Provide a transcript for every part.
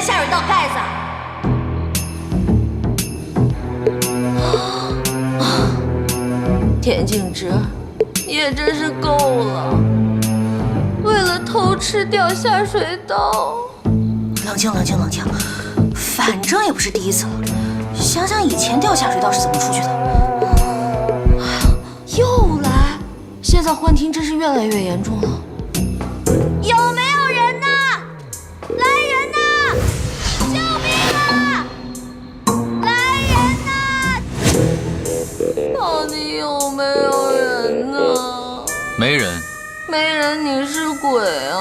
下水道盖子。田径之也真是够了，为了偷吃掉下水道。冷静，冷静，冷静，反正也不是第一次了。想想以前掉下水道是怎么出去的。又来，现在幻听真是越来越严重了。有没有人呐？来人呐！救命啊！来人呐！到底有没有人呢？没人。没人，你是鬼啊！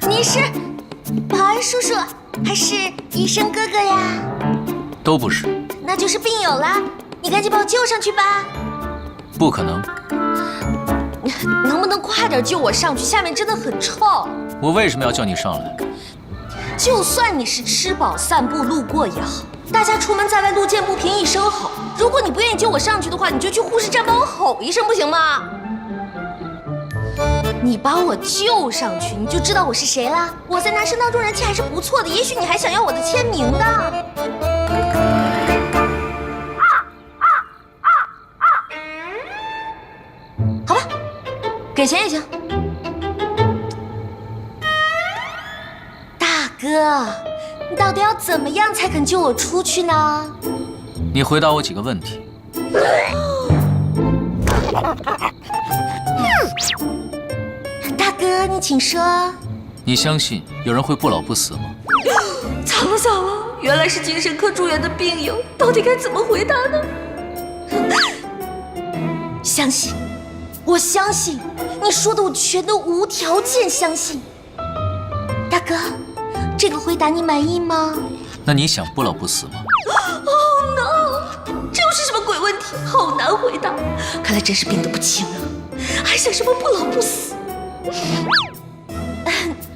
你是保安叔叔还是医生哥哥呀？都不是。那就是病友啦，你赶紧把我救上去吧。不可能。能不能快点救我上去？下面真的很臭。我为什么要叫你上来？就算你是吃饱散步路过也好，大家出门在外路见不平一声吼。如果你不愿意救我上去的话，你就去护士站帮我吼一声，不行吗？你把我救上去，你就知道我是谁啦。我在男生当中人气还是不错的，也许你还想要我的签名的。好吧，给钱也行。大哥，你到底要怎么样才肯救我出去呢？你回答我几个问题。大哥，你请说。你相信有人会不老不死吗？惨了惨了，原来是精神科住院的病友，到底该怎么回答呢？相信，我相信，你说的我全都无条件相信。大哥，这个回答你满意吗？那你想不老不死吗？ Oh no， 这又是什么鬼问题？好难回答，看来真是病得不轻啊，还想什么不老不死？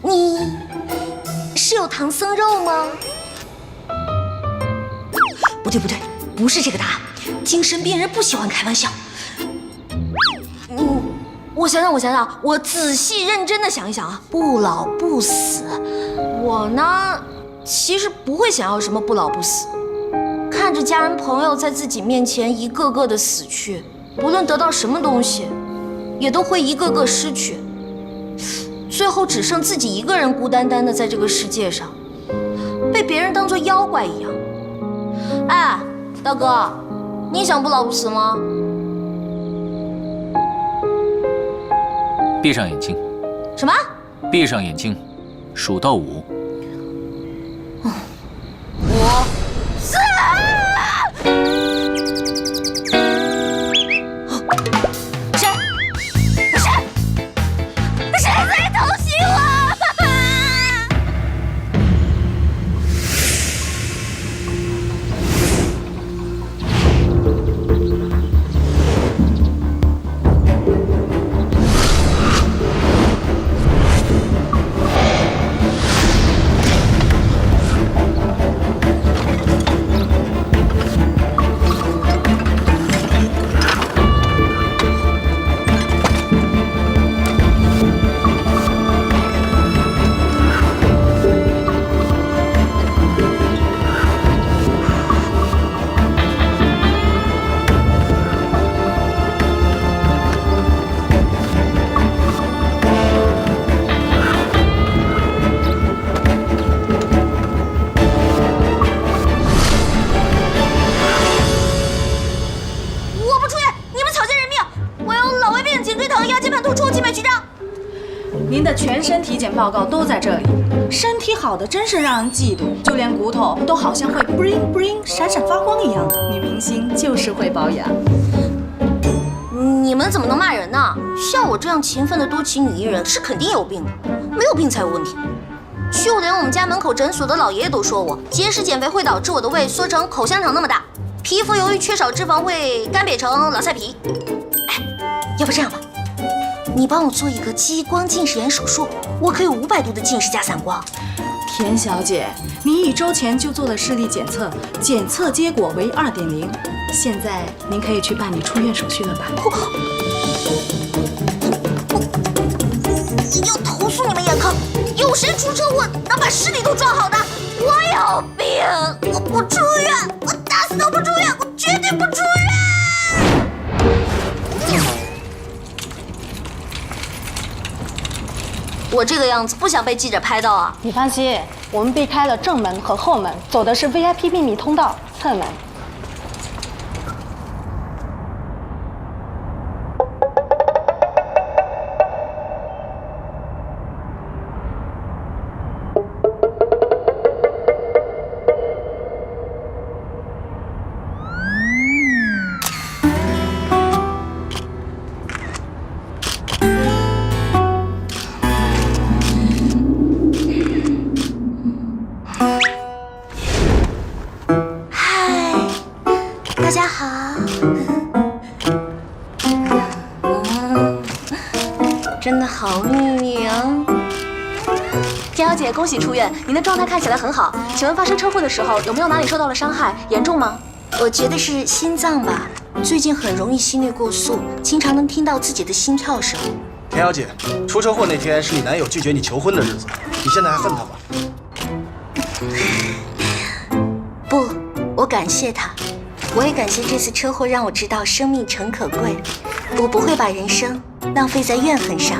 你是有唐僧肉吗？不对不对，不是这个答案。精神病人不喜欢开玩笑。我想想，我仔细认真的想一想啊，不老不死，我呢其实不会想要什么不老不死。看着家人朋友在自己面前一个个的死去，不论得到什么东西，也都会一个个失去，最后只剩自己一个人孤单单的在这个世界上，被别人当作妖怪一样。哎，大哥，你想不老不死吗？闭上眼睛。什么？闭上眼睛，数到5。5、4。谁在偷袭我？您的全身体检报告都在这里，身体好的真是让人嫉妒，就连骨头都好像会 bling bling 闪闪发光一样。女明星就是会保养。你们怎么能骂人呢？像我这样勤奋的多奇女艺人是肯定有病的，没有病才有问题。就连我们家门口诊所的老爷爷都说我节食减肥会导致我的胃缩成口香糖那么大，皮肤由于缺少脂肪会干瘪成老菜皮。哎，要不这样吧，你帮我做一个激光近视眼手术，我可以500度的近视加散光。田小姐，您1周前就做了视力检测，检测结果为2.0，现在您可以去办理出院手续了吧？有谁出车祸能把尸体都装好的？我有病，我不出院，我打死都不出院，我绝对不出院。我这个样子不想被记者拍到啊！你放心，我们避开了正门和后门，走的是 VIP 秘密通道侧门。大家好，真的好秘密啊！田小姐，恭喜出院，您的状态看起来很好。请问发生车祸的时候有没有哪里受到了伤害？严重吗？我觉得是心脏吧，最近很容易心率过速，经常能听到自己的心跳声。田小姐，出车祸那天是你男友拒绝你求婚的日子，你现在还恨他吗？不，我感谢他。我也感谢这次车祸让我知道生命诚可贵，我不会把人生浪费在怨恨上，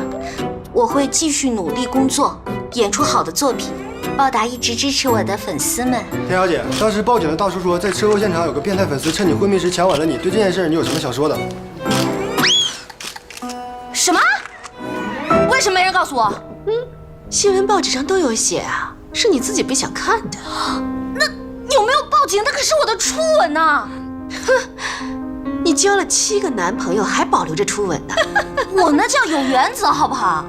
我会继续努力工作，演出好的作品，报答一直支持我的粉丝们。田小姐，当时报警的大叔说，在车祸现场有个变态粉丝趁你昏迷时强吻了你，对这件事你有什么想说的？什么？为什么没人告诉我？新闻报纸上都有写啊，是你自己不想看的。那有没有报警？那可是我的初吻呐！你交了7个男朋友，还保留着初吻呢？我那叫有原则，好不好？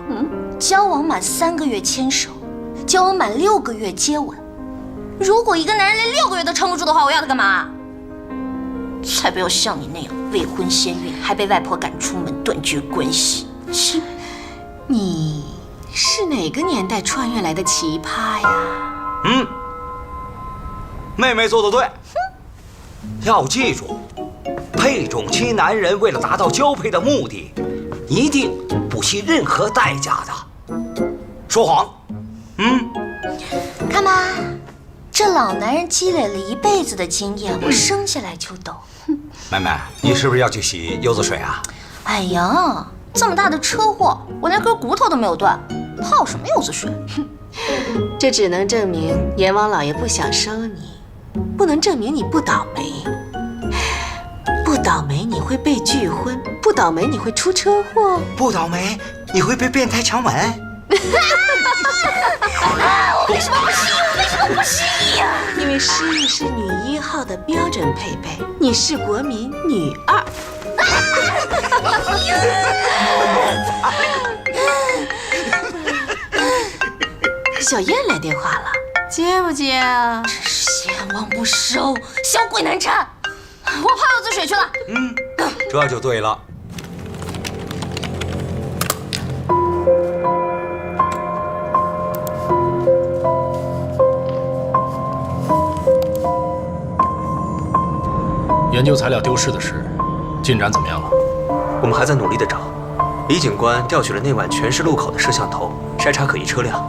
交往满3个月牵手，交往满6个月接吻。如果一个男人连6个月都撑不住的话，我要他干嘛？才不要像你那样未婚先孕，还被外婆赶出门，断绝关系。切！你是哪个年代穿越来的奇葩呀？妹妹做得对，要记住，配种期男人为了达到交配的目的，一定不惜任何代价的。说谎，看吧，这老男人积累了一辈子的经验，我生下来就懂。妹妹，你是不是要去洗柚子水啊？哎呀，这么大的车祸，我连根骨头都没有断，泡什么柚子水？这只能证明阎王老爷不想收你，不能证明你不倒霉。不倒霉你会被拒婚，不倒霉你会出车祸，不倒霉，你会被变态强吻。我为什么不失忆？我为什么不失忆呀？因为失忆是女1号的标准配备，你是国民女2。小燕来电话了，接不接啊？真是贤王不收，小鬼难缠。我泡柚子水去了。这就对了。研究材料丢失的事，进展怎么样了？我们还在努力地找。李警官调取了那晚全市路口的摄像头，筛查可疑车辆，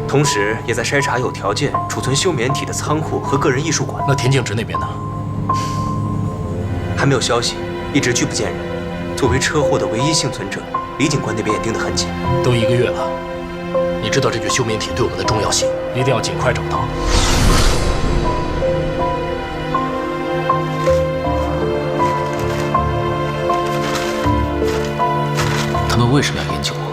同时也在筛查有条件储存休眠体的仓库和个人艺术馆。那田径直那边呢？还没有消息，一直拒不见人。作为车祸的唯一幸存者，李警官那边也盯得很紧。都1个月了，你知道这具休眠体对我们的重要性，一定要尽快找到。他们为什么要研究我？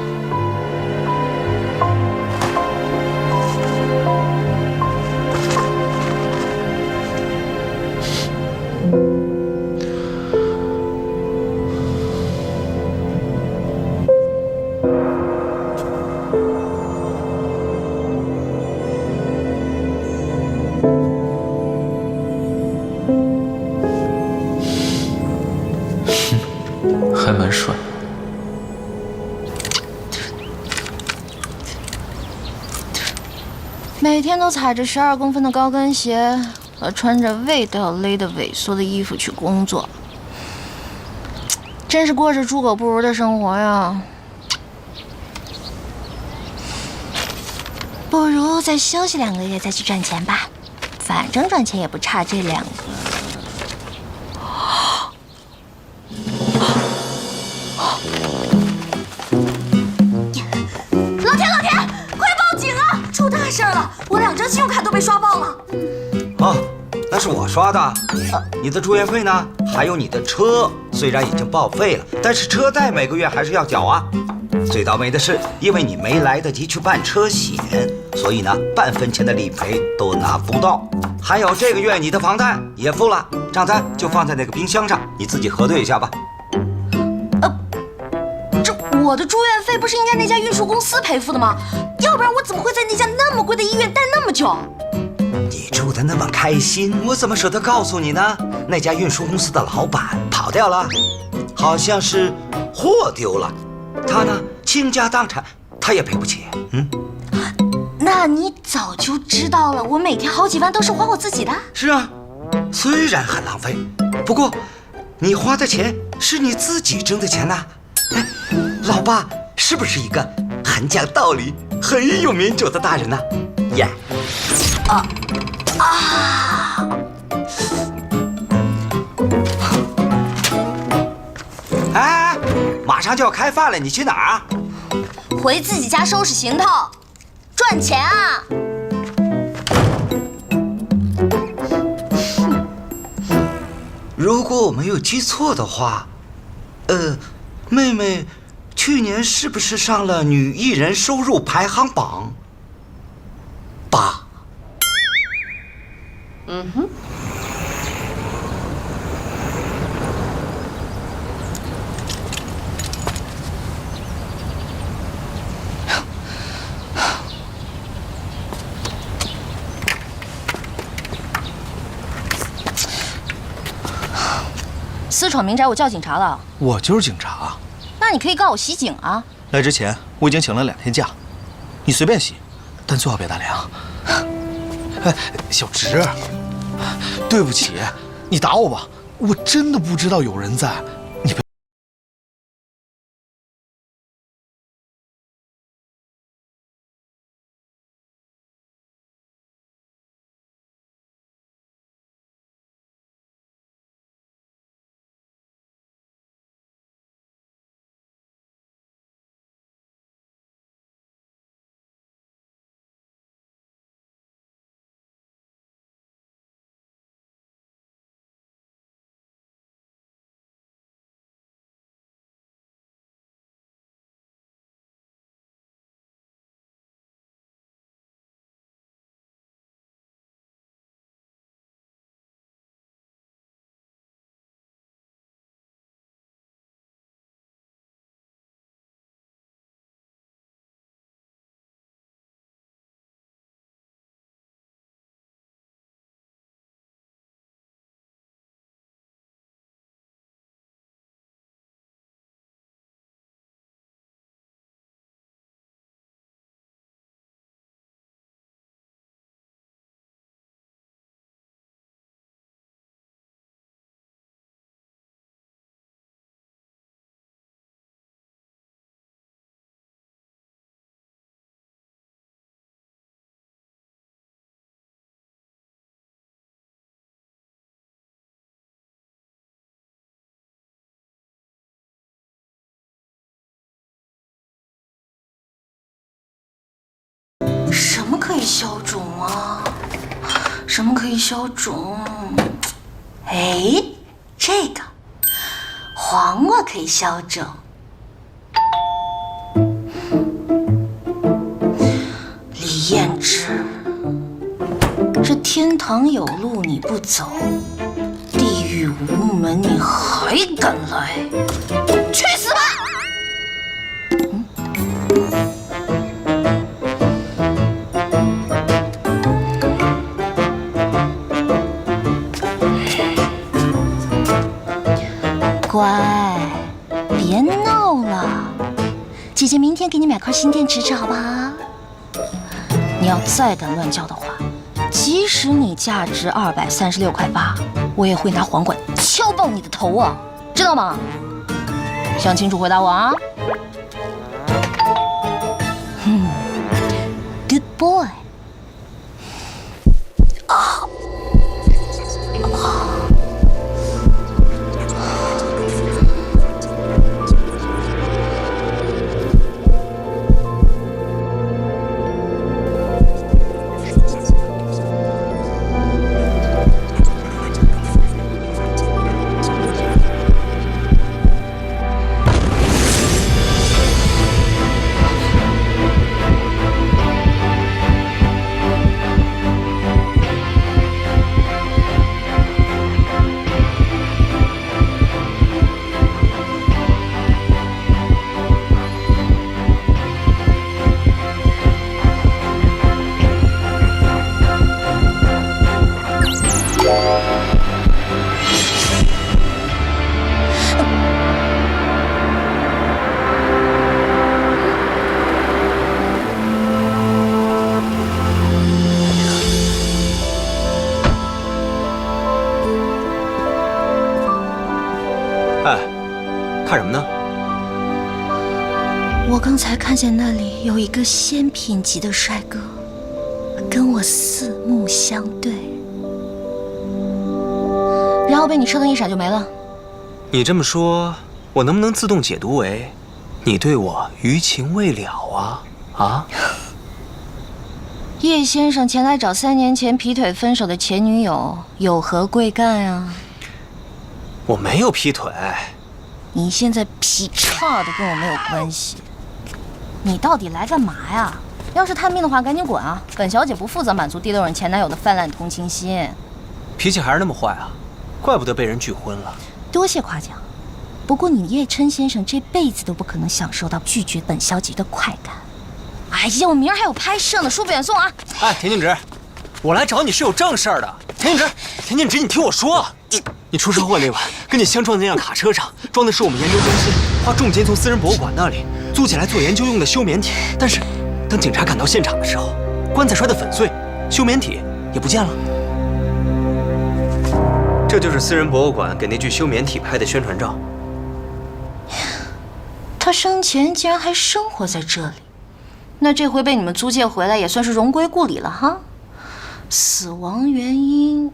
还蛮帅。每天都踩着12公分的高跟鞋和穿着味道要勒得萎缩的衣服去工作，真是过着猪狗不如的生活呀。不如再休息2个月再去赚钱吧，反正赚钱也不差这2个。老田，快报警啊！出大事了，我2张信用卡都被刷爆了。哦，那是我刷的。你的住院费呢？还有你的车，虽然已经报废了，但是车贷每个月还是要缴啊。最倒霉的是，因为你没来得及去办车险，所以呢，半分钱的理赔都拿不到。还有这个月你的房贷也付了，账单就放在那个冰箱上，你自己核对一下吧。这我的住院费不是应该那家运输公司赔付的吗？要不然我怎么会在那家那么贵的医院待那么久？你住得那么开心，我怎么舍得告诉你呢？那家运输公司的老板跑掉了，好像是货丢了，他呢倾家荡产，他也赔不起。那你早就知道了，我每天好几万都是花我自己的。是啊，虽然很浪费，不过你花的钱是你自己挣的钱呐。哎，老爸是不是一个很讲道理、很有民主的大人呢？耶！哎，马上就要开饭了，你去哪儿啊？回自己家收拾行头，赚钱啊！如果我没有记错的话，妹妹去年是不是上了女艺人收入排行榜8？私闯民宅，我叫警察了。我就是警察。那你可以告我袭警啊！来之前我已经请了2天假，你随便洗，但最好别打量。哎，小直，对不起，你打我吧，我真的不知道有人在。你别。什么可以消肿啊？什么可以消肿？哎，这个黄瓜可以消肿。李彦之，这天堂有路你不走，地狱无门你还敢来？去死吧！乖，别闹了，姐姐明天给你买块新电池吃，好不好？你要再敢乱叫的话，即使你价值236.8块，我也会拿黄瓜敲爆你的头啊，知道吗？想清楚回答我啊！Goodbye。boy。哎，看什么呢？我刚才看见那里有一个仙品级的帅哥，跟我四目相对，然后被你车灯一闪就没了。你这么说，我能不能自动解读为你对我余情未了啊？啊？叶先生前来找3年前劈腿分手的前女友，有何贵干啊？我没有劈腿。你现在劈叉的跟我没有关系。你到底来干嘛呀？要是探病的话，赶紧滚啊！本小姐不负责满足第6任前男友的泛滥同情心。脾气还是那么坏啊，怪不得被人拒婚了。多谢夸奖，不过你叶琛先生这辈子都不可能享受到拒绝本小姐的快感。哎呀，我明儿还有拍摄呢，书不远送啊！哎，田静植，我来找你是有正事儿的。田静植，你听我说，你出车祸那晚跟你相撞的那辆卡车上装的是我们研究中心花重金从私人博物馆那里租起来做研究用的休眠体，但是当警察赶到现场的时候，棺材摔得粉碎，休眠体也不见了。这就是私人博物馆给那具休眠体拍的宣传照。他生前竟然还生活在这里，那这回被你们租借回来也算是荣归故里了哈。死亡原因：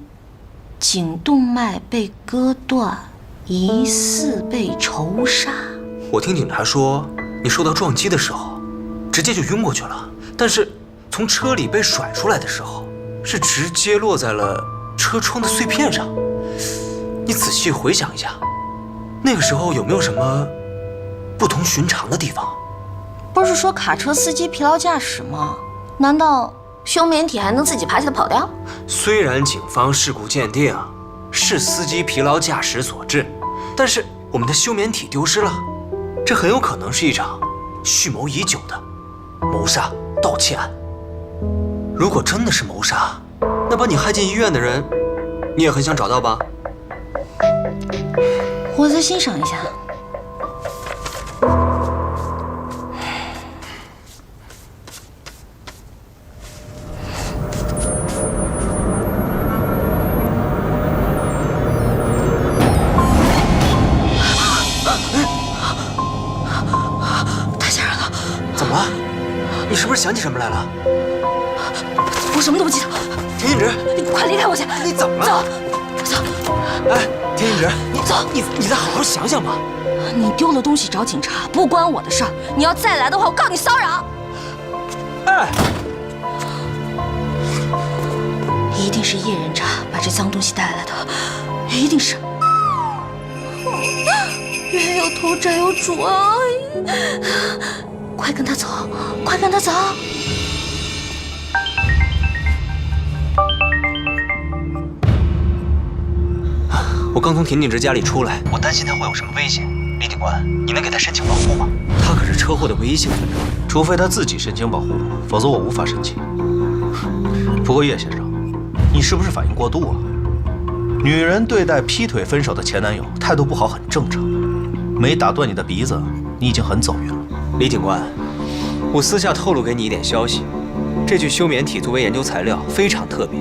颈动脉被割断，疑似被仇杀。我听警察说，你受到撞击的时候，直接就晕过去了，但是从车里被甩出来的时候，是直接落在了车窗的碎片上。你仔细回想一下，那个时候有没有什么不同寻常的地方？不是说卡车司机疲劳驾驶吗？难道休眠体还能自己爬起来跑掉？虽然警方事故鉴定是司机疲劳驾驶所致，但是我们的休眠体丢失了，这很有可能是一场蓄谋已久的谋杀盗窃案。如果真的是谋杀，那把你害进医院的人，你也很想找到吧？我再欣赏一下。太吓人了！怎么了？你是不是想起什么来了？我什么都不记得。田静植，你快离开我去！你怎么了？走，走。哎，田静植，你走，你再好好想想吧。你丢了东西找警察，不关我的事儿。你要再来的话，我告你骚扰。哎，一定是叶人渣把这脏东西带来的，一定是。冤有头债有主啊！快跟他走，快跟他走！我刚从田静植家里出来，我担心他会有什么危险。李警官，你能给他申请保护吗？他可是车祸的唯一幸存者，除非他自己申请保护，否则我无法申请。不过叶先生，你是不是反应过度啊？女人对待劈腿分手的前男友态度不好很正常，没打断你的鼻子，你已经很走运了。李警官，我私下透露给你一点消息，这具休眠体作为研究材料非常特别。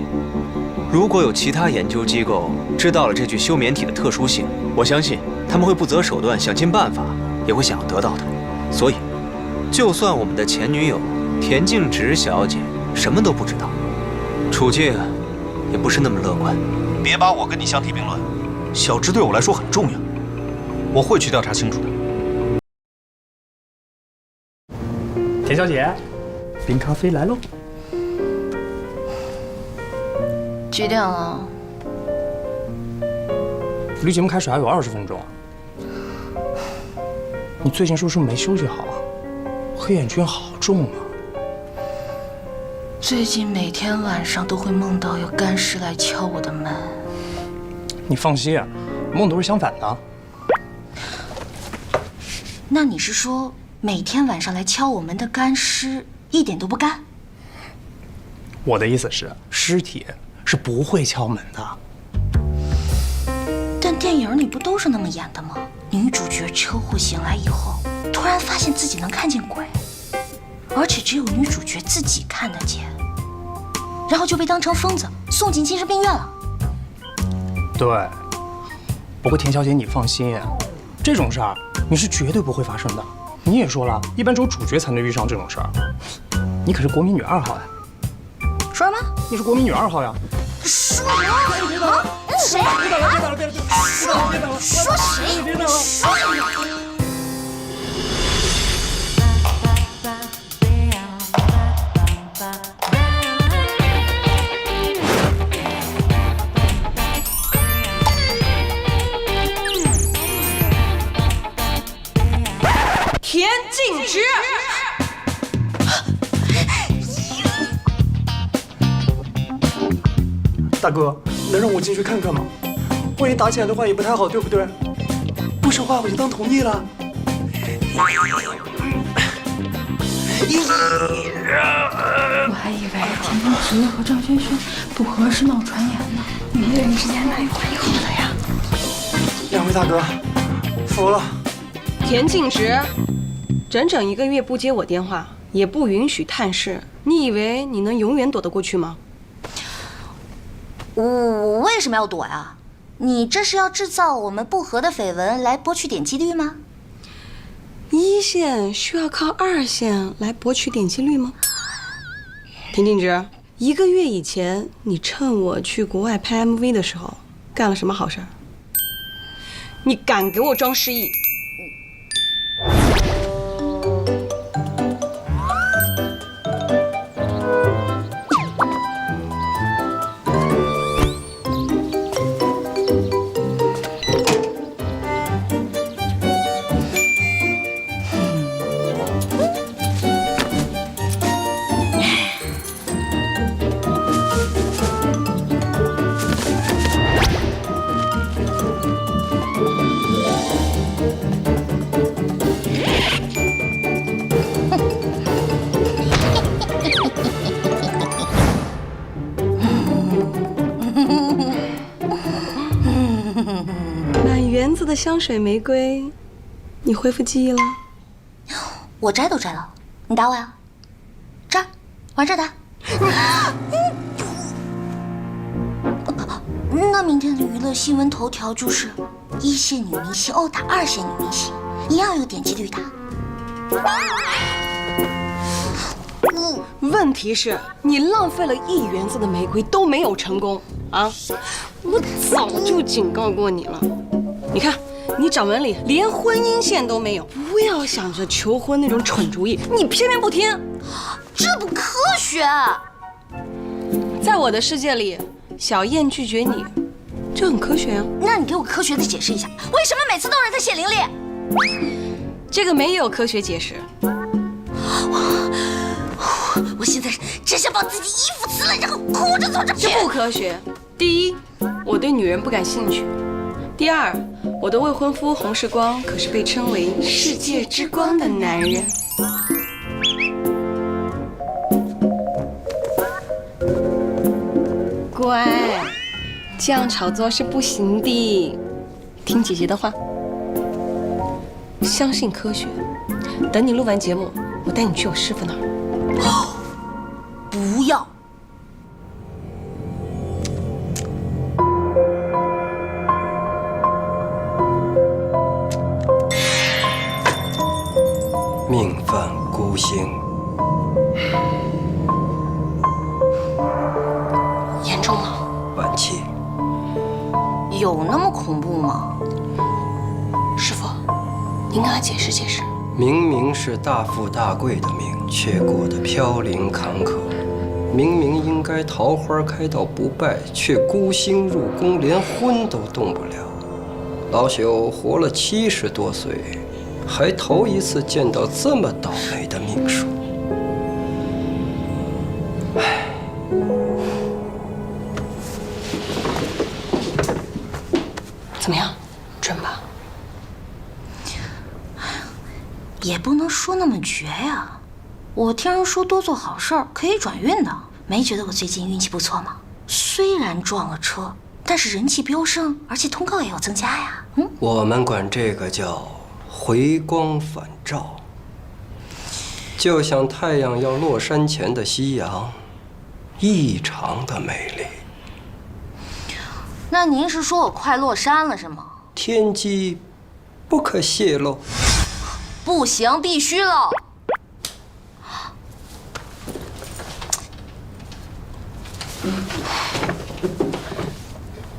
如果有其他研究机构知道了这具休眠体的特殊性，我相信他们会不择手段，想尽办法也会想要得到它。所以，就算我们的前女友田静植小姐什么都不知道，处境也不是那么乐观。别把我跟你相提并论，小芝对我来说很重要，我会去调查清楚的。田小姐，冰咖啡来喽。几点了？离节目开始还有20分钟。你最近是不是没休息好啊？黑眼圈好重啊！最近每天晚上都会梦到有干尸来敲我的门。你放心，梦都是相反的。那你是说，每天晚上来敲我门的干尸一点都不干？我的意思是，尸体是不会敲门的。但电影里不都是那么演的吗？女主角车祸醒来以后，突然发现自己能看见鬼，而且只有女主角自己看得见，然后就被当成疯子送进精神病院了。对，不过田小姐你放心，这种事儿你是绝对不会发生的。你也说了，一般只有主角才能遇上这种事儿。你可是国民女2号呀！说什么？你是国民女2号呀！说啊？谁？别打了！别打了！别打了！说谁？别打了！说你！田径直。大哥，能让我进去看看吗？万一打起来的话也不太好，对不对？不说话我就当同意了。我还以为田径直和张轩轩不和是闹传言呢，你们之间哪有关系的呀？两位大哥，服了。田径直，整整1个月不接我电话，也不允许探视，你以为你能永远躲得过去吗？我为什么要躲呀？你这是要制造我们不和的绯闻来博取点击率吗？一线需要靠2线来博取点击率吗？田径直，1个月以前你趁我去国外拍 MV 的时候干了什么好事儿？你敢给我装失忆？满园子的香水玫瑰，你恢复记忆了？我摘都摘了，你打我呀？这儿，往这儿打。那明天的娱乐新闻头条就是1线女明星殴打2线女明星，一样有点击率的。问题是，你浪费了1园子的玫瑰都没有成功啊！我早就警告过你了。你看，你掌门里连婚姻线都没有，不要想着求婚那种蠢主意，你偏偏不听，这不科学。在我的世界里，小燕拒绝你，这很科学啊。那你给我科学的解释一下，为什么每次都是他谢玲玲？这个没有科学解释。我现在只想把自己衣服撕了，然后哭着走着去。这不科学。第一，我对女人不感兴趣；第二，我的未婚夫洪世光可是被称为世界之光的男人。乖，这样炒作是不行的，听姐姐的话，相信科学。等你录完节目，我带你去我师傅那儿。不要。命犯孤星，有那么恐怖吗？师傅，您跟他解释解释。明明是大富大贵的命，却过得飘零坎坷；明明应该桃花开到不败，却孤星入宫，连婚都动不了。老朽活了70多岁，还头一次见到这么倒霉的命数。唉，怎么样，准吧？也不能说那么绝呀。我听人说多做好事儿可以转运的，没觉得我最近运气不错吗？虽然撞了车，但是人气飙升，而且通告也有增加呀。我们管这个叫回光返照，就像太阳要落山前的夕阳，异常的美丽。那您是说我快落山了是吗？天机不可泄露。不行，必须喽！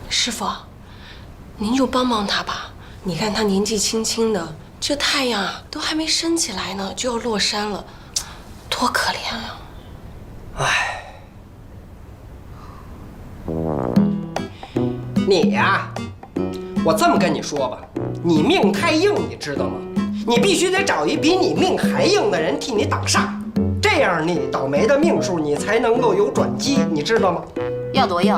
师傅，您就帮帮他吧。你看他年纪轻轻的，这太阳啊都还没升起来呢，就要落山了，多可怜啊！唉，你呀，我这么跟你说吧，你命太硬，你知道吗？你必须得找一比你命还硬的人替你挡煞，这样你倒霉的命数你才能够有转机，你知道吗？要多硬？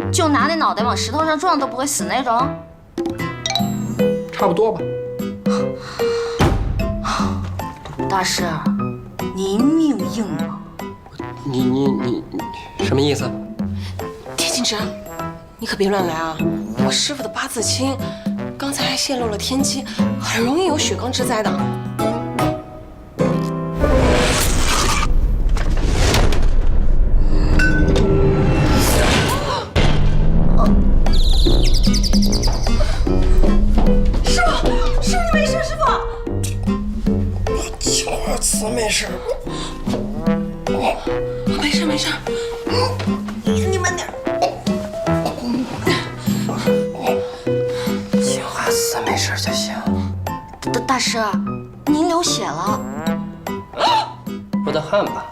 就拿那脑袋往石头上撞都不会死那种？差不多吧。大师，您命硬吗？你什么意思？铁镜直，你可别乱来啊！我师傅的八字轻，刚才还泄露了天机，很容易有血光之灾的。没事，没事没事，你慢点。青花瓷没事就行。大师，您流血了。出的汗吧？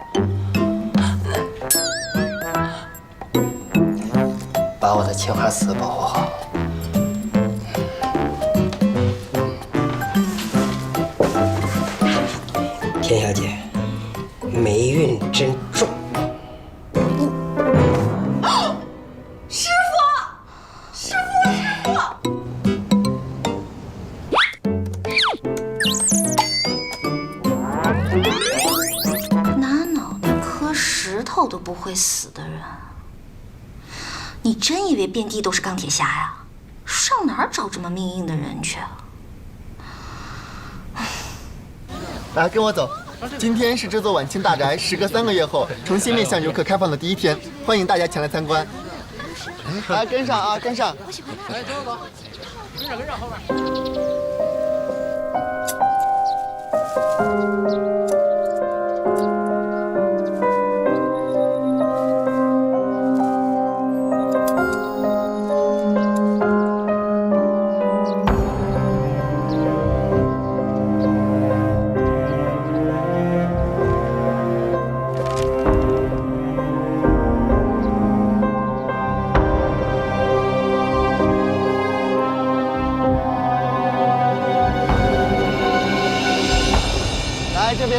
把我的青花瓷保护好。田小姐，霉运真重。师傅，师傅，师傅！拿脑袋磕石头都不会死的人，你真以为遍地都是钢铁侠呀？上哪儿找这么命硬的人去啊？来，跟我走。今天是这座晚清大宅时隔3个月后重新面向游客开放的第1天，欢迎大家前来参观。来，跟上啊，跟上。来，走走走，跟上后面。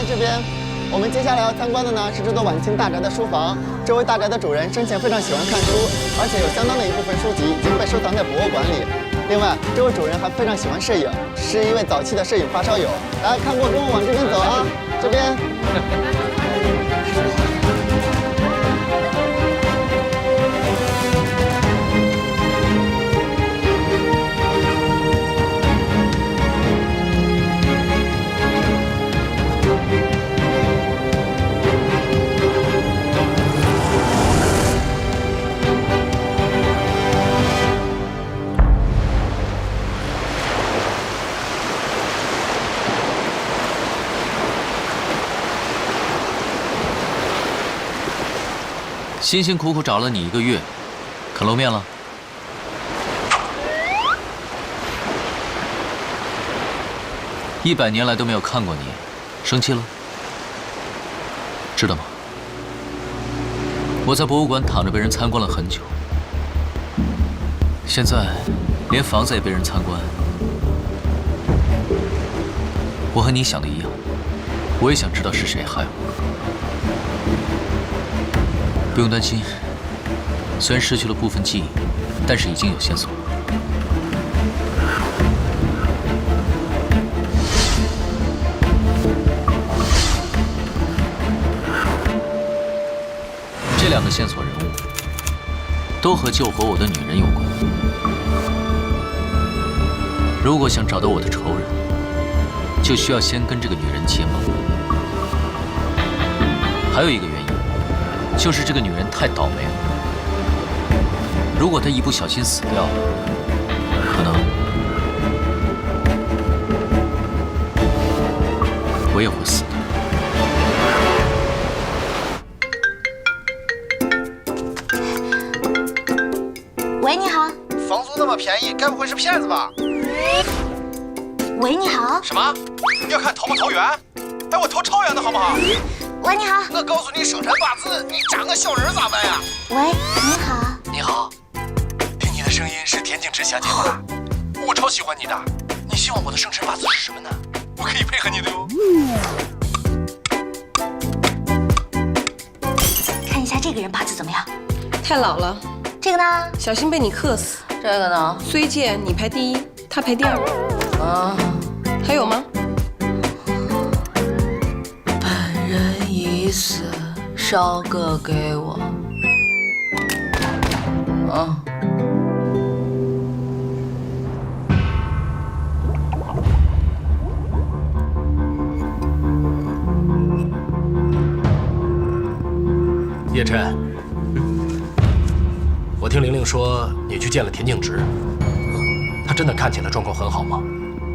这边，我们接下来要参观的呢是这座晚清大宅的书房。这位大宅的主人生前非常喜欢看书，而且有相当的一部分书籍已经被收藏在博物馆里。另外，这位主人还非常喜欢摄影，是一位早期的摄影发烧友。来看过，跟我往这边走啊，这边。辛辛苦苦找了你1个月，肯露面了？ 100年来都没有看过你，生气了？知道吗？我在博物馆躺着被人参观了很久，现在连房子也被人参观。我和你想的一样，我也想知道是谁害我。不用担心，虽然失去了部分记忆，但是已经有线索了。这2个线索人物都和救活我的女人有关。如果想找到我的仇人，就需要先跟这个女人结盟。还有一个原因，就是这个女人太倒霉了。如果她一不小心死掉了，可能我也会死的。喂，你好。房租那么便宜，该不会是骗子吧？喂，你好。什么？要看投不投缘？哎，我投超缘的好不好？喂，你好。我告诉你生辰八字，你长个小人咋办呀？喂，你好。你好，听你的声音是田景直小姐吧？我超喜欢你的。你希望我的生辰八字是什么呢？我可以配合你的哟。看一下这个人八字怎么样？太老了。这个呢？小心被你克死。这个呢？虽见你排第1，他排第2。啊，还有吗？本人已死，烧个给我。啊。叶琛，我听玲玲说你去见了田径直，他真的看起来状况很好吗？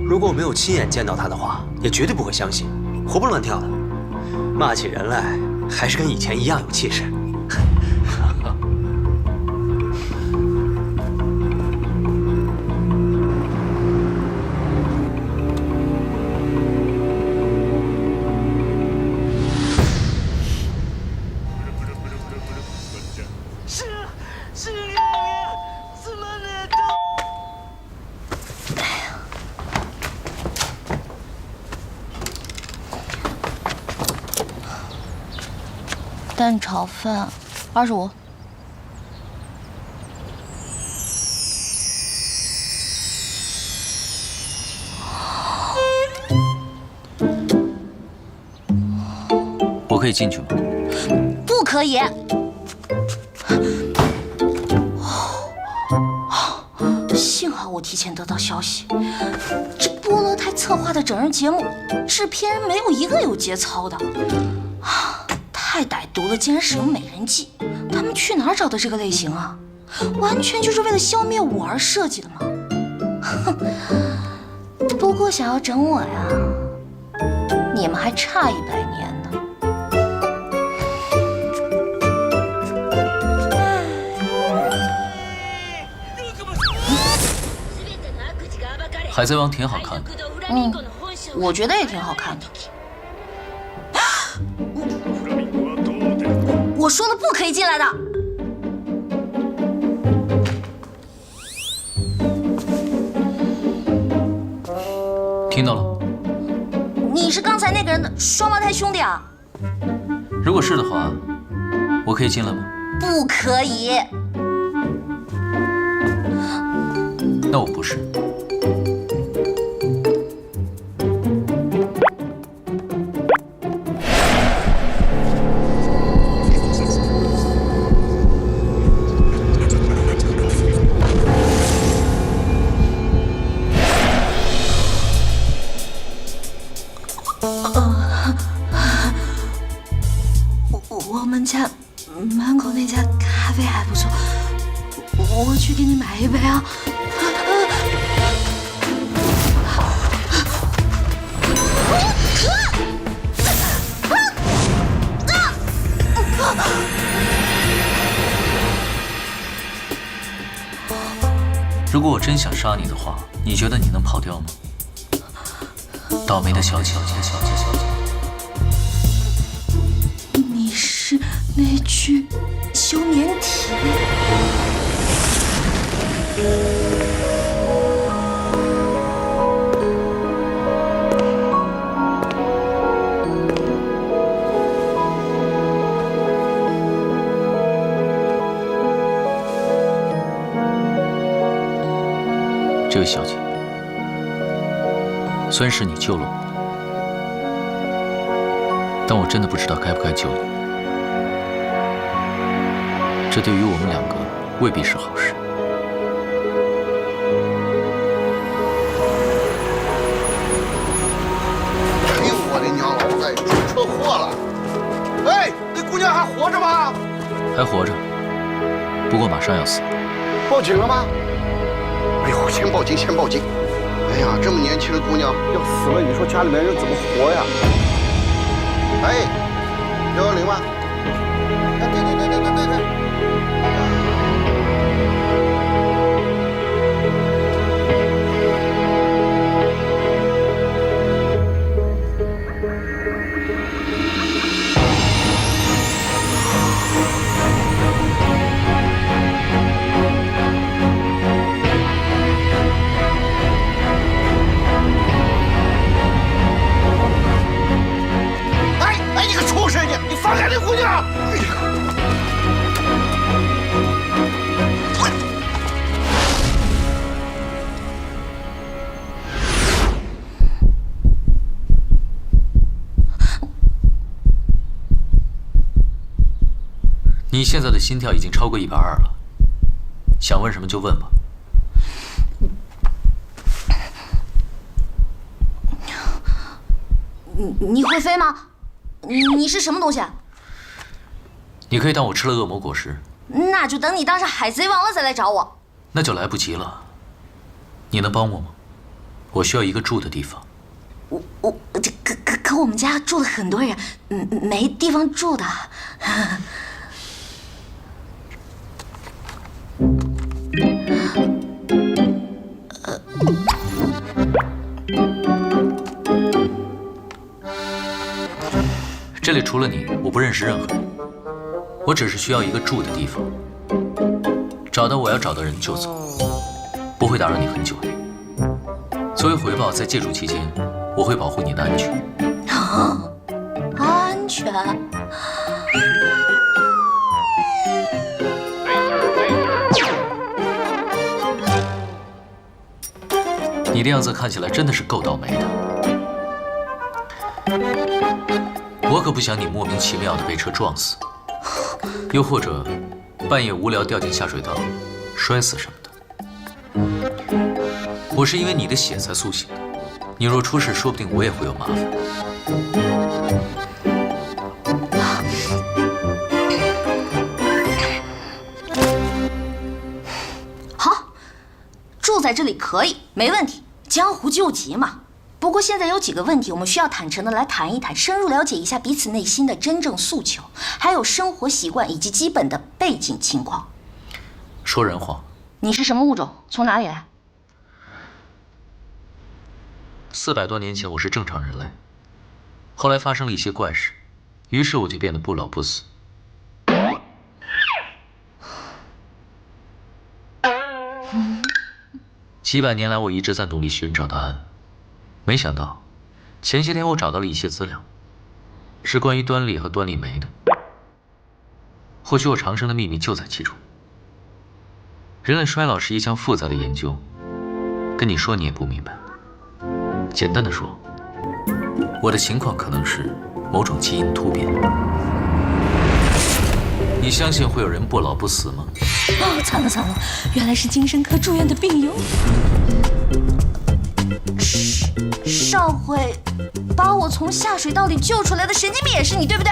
如果我没有亲眼见到他的话，也绝对不会相信，活蹦乱跳的，骂起人来还是跟以前一样有气势。蛋炒饭，25。我可以进去吗？不可以。幸好我提前得到消息，这菠萝台策划的整人节目，制片人没有一个有节操的。太歹毒了，竟然使用美人计！他们去哪儿找的这个类型啊？完全就是为了消灭我而设计的嘛！哼，不过想要整我呀，你们还差100年呢。海贼王挺好看的。我觉得也挺好看的。我说了不可以进来的。听到了？你是刚才那个人的双胞胎兄弟啊？如果是的话，我可以进来吗？不可以。那我不是。我们家门口那家咖啡还不错，我去给你买一杯啊。如果我真想杀你的话，你觉得你能跑掉吗？倒霉的小姐。你是那具休眠体？这位小姐，虽然是你救了我，但我真的不知道该不该救你。这对于我们两个未必是好事。哎呦，我的娘老子，出车祸了！哎，那姑娘还活着吗？还活着，不过马上要死。报警了吗？哎呦，先报警，先报警！哎呀，这么年轻的姑娘要死了，你说家里面人怎么活呀？哎，110吗？哎，对。哎，你个畜生！你放开那姑娘！你现在的心跳已经超过120了，想问什么就问吧。你会飞吗？你是什么东西啊？你可以当我吃了恶魔果实，那就等你当上海贼王了再来找我。那就来不及了。你能帮我吗？我需要一个住的地方。可我们家住了很多人，没地方住的。这里除了你，我不认识任何人。我只是需要一个住的地方，找到我要找的人就走，不会打扰你很久的。作为回报，在借住期间，我会保护你的安全。安全？你的样子看起来真的是够倒霉的。我可不想你莫名其妙的被车撞死，又或者半夜无聊掉进下水道，摔死什么的。我是因为你的血才苏醒的，你若出事，说不定我也会有麻烦。好，住在这里可以，没问题。江湖救急嘛。不过现在有几个问题，我们需要坦诚的来谈一谈，深入了解一下彼此内心的真正诉求，还有生活习惯以及基本的背景情况。说人话。你是什么物种？从哪里来？400多年前我是正常人类，后来发生了一些怪事，于是我就变得不老不死。700年来，我一直在努力寻找答案。没想到，前些天我找到了一些资料，是关于端粒和端粒酶的。或许我长生的秘密就在其中。人类衰老是一项复杂的研究，跟你说你也不明白。简单的说，我的情况可能是某种基因突变。你相信会有人不老不死吗？哦，惨了惨了，原来是精神科住院的病友。上回把我从下水道里救出来的神经病也是你，对不对？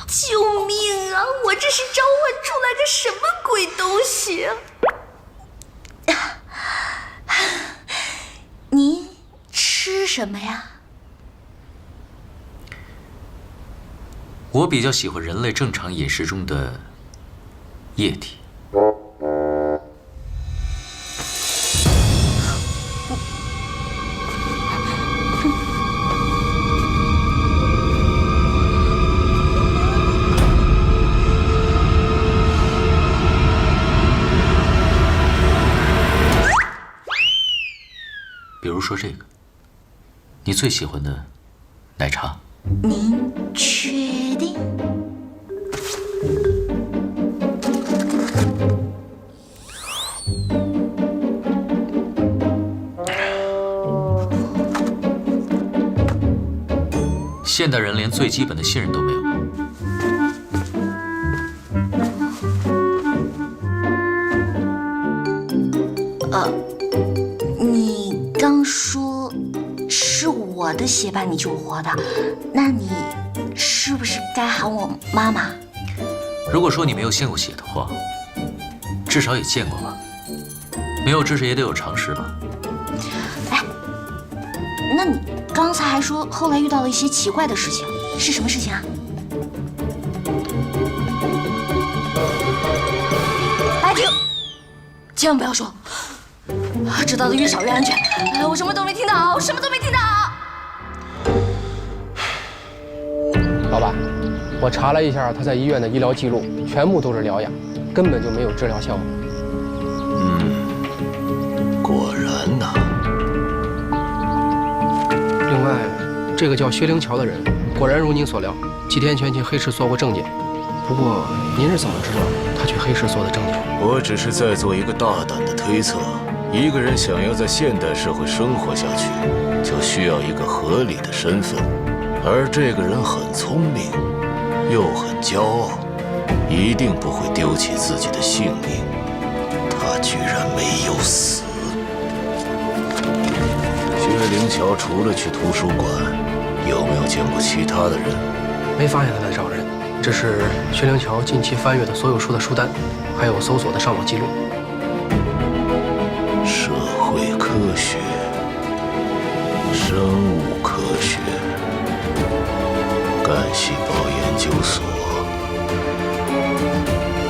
救命啊！我这是召唤出来个什么鬼东西啊？您吃什么呀？我比较喜欢人类正常饮食中的液体。说这个，你最喜欢的奶茶？您确定？现代人连最基本的信任都没有。你刚说是我的血把你救活的，那你是不是该喊我妈妈？如果说你没有献过血的话，至少也见过吧？没有知识也得有常识吧？哎，那你刚才还说后来遇到了一些奇怪的事情，是什么事情啊？哎，停！千万不要说，知道的越少越安全。哎，我什么都没听到，我什么都没听到。老板，我查了一下他在医院的医疗记录，全部都是疗养，根本就没有治疗项目。果然呐。另外，这个叫薛灵桥的人，果然如您所料，几天前去黑市索过证件。不过，您是怎么知道他去黑市索的证件？我只是在做一个大胆的推测。一个人想要在现代社会生活下去，就需要一个合理的身份。而这个人很聪明，又很骄傲，一定不会丢弃自己的性命。他居然没有死。薛灵桥除了去图书馆，有没有见过其他的人？没发现他在找人，只是薛灵桥近期翻阅的所有书的书单，还有搜索的上网记录。社会科学、生物科学、干细胞研究所，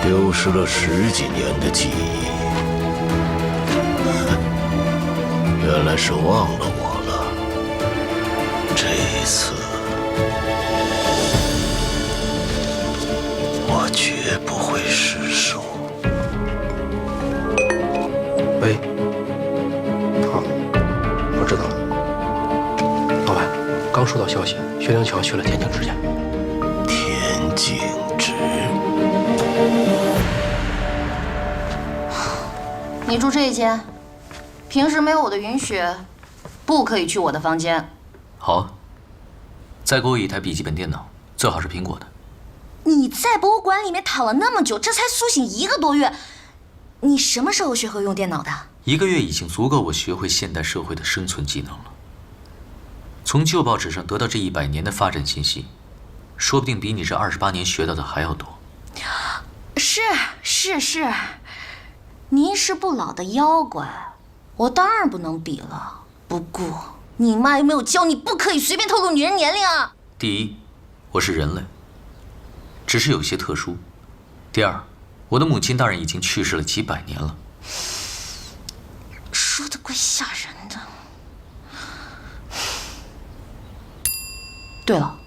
丢失了10几年的记忆，原来是忘了我了。这一次，我绝不会失手。喂，好，我知道了。老板，刚收到消息，薛灵桥去了田径之家。田径之，你住这一间，平时没有我的允许，不可以去我的房间。好，再给我一台笔记本电脑，最好是苹果的。你在博物馆里面躺了那么久，这才苏醒1个多月，你什么时候学会用电脑的？1个月已经足够我学会现代社会的生存技能了。从旧报纸上得到这100年的发展信息，说不定比你这28年学到的还要多。是，您是不老的妖怪，我当然不能比了。不过，你妈有没有教你不可以随便透露女人年龄啊？第一，我是人类，只是有些特殊。第二，我的母亲大人已经去世了几百年了。说的怪吓人的。对了，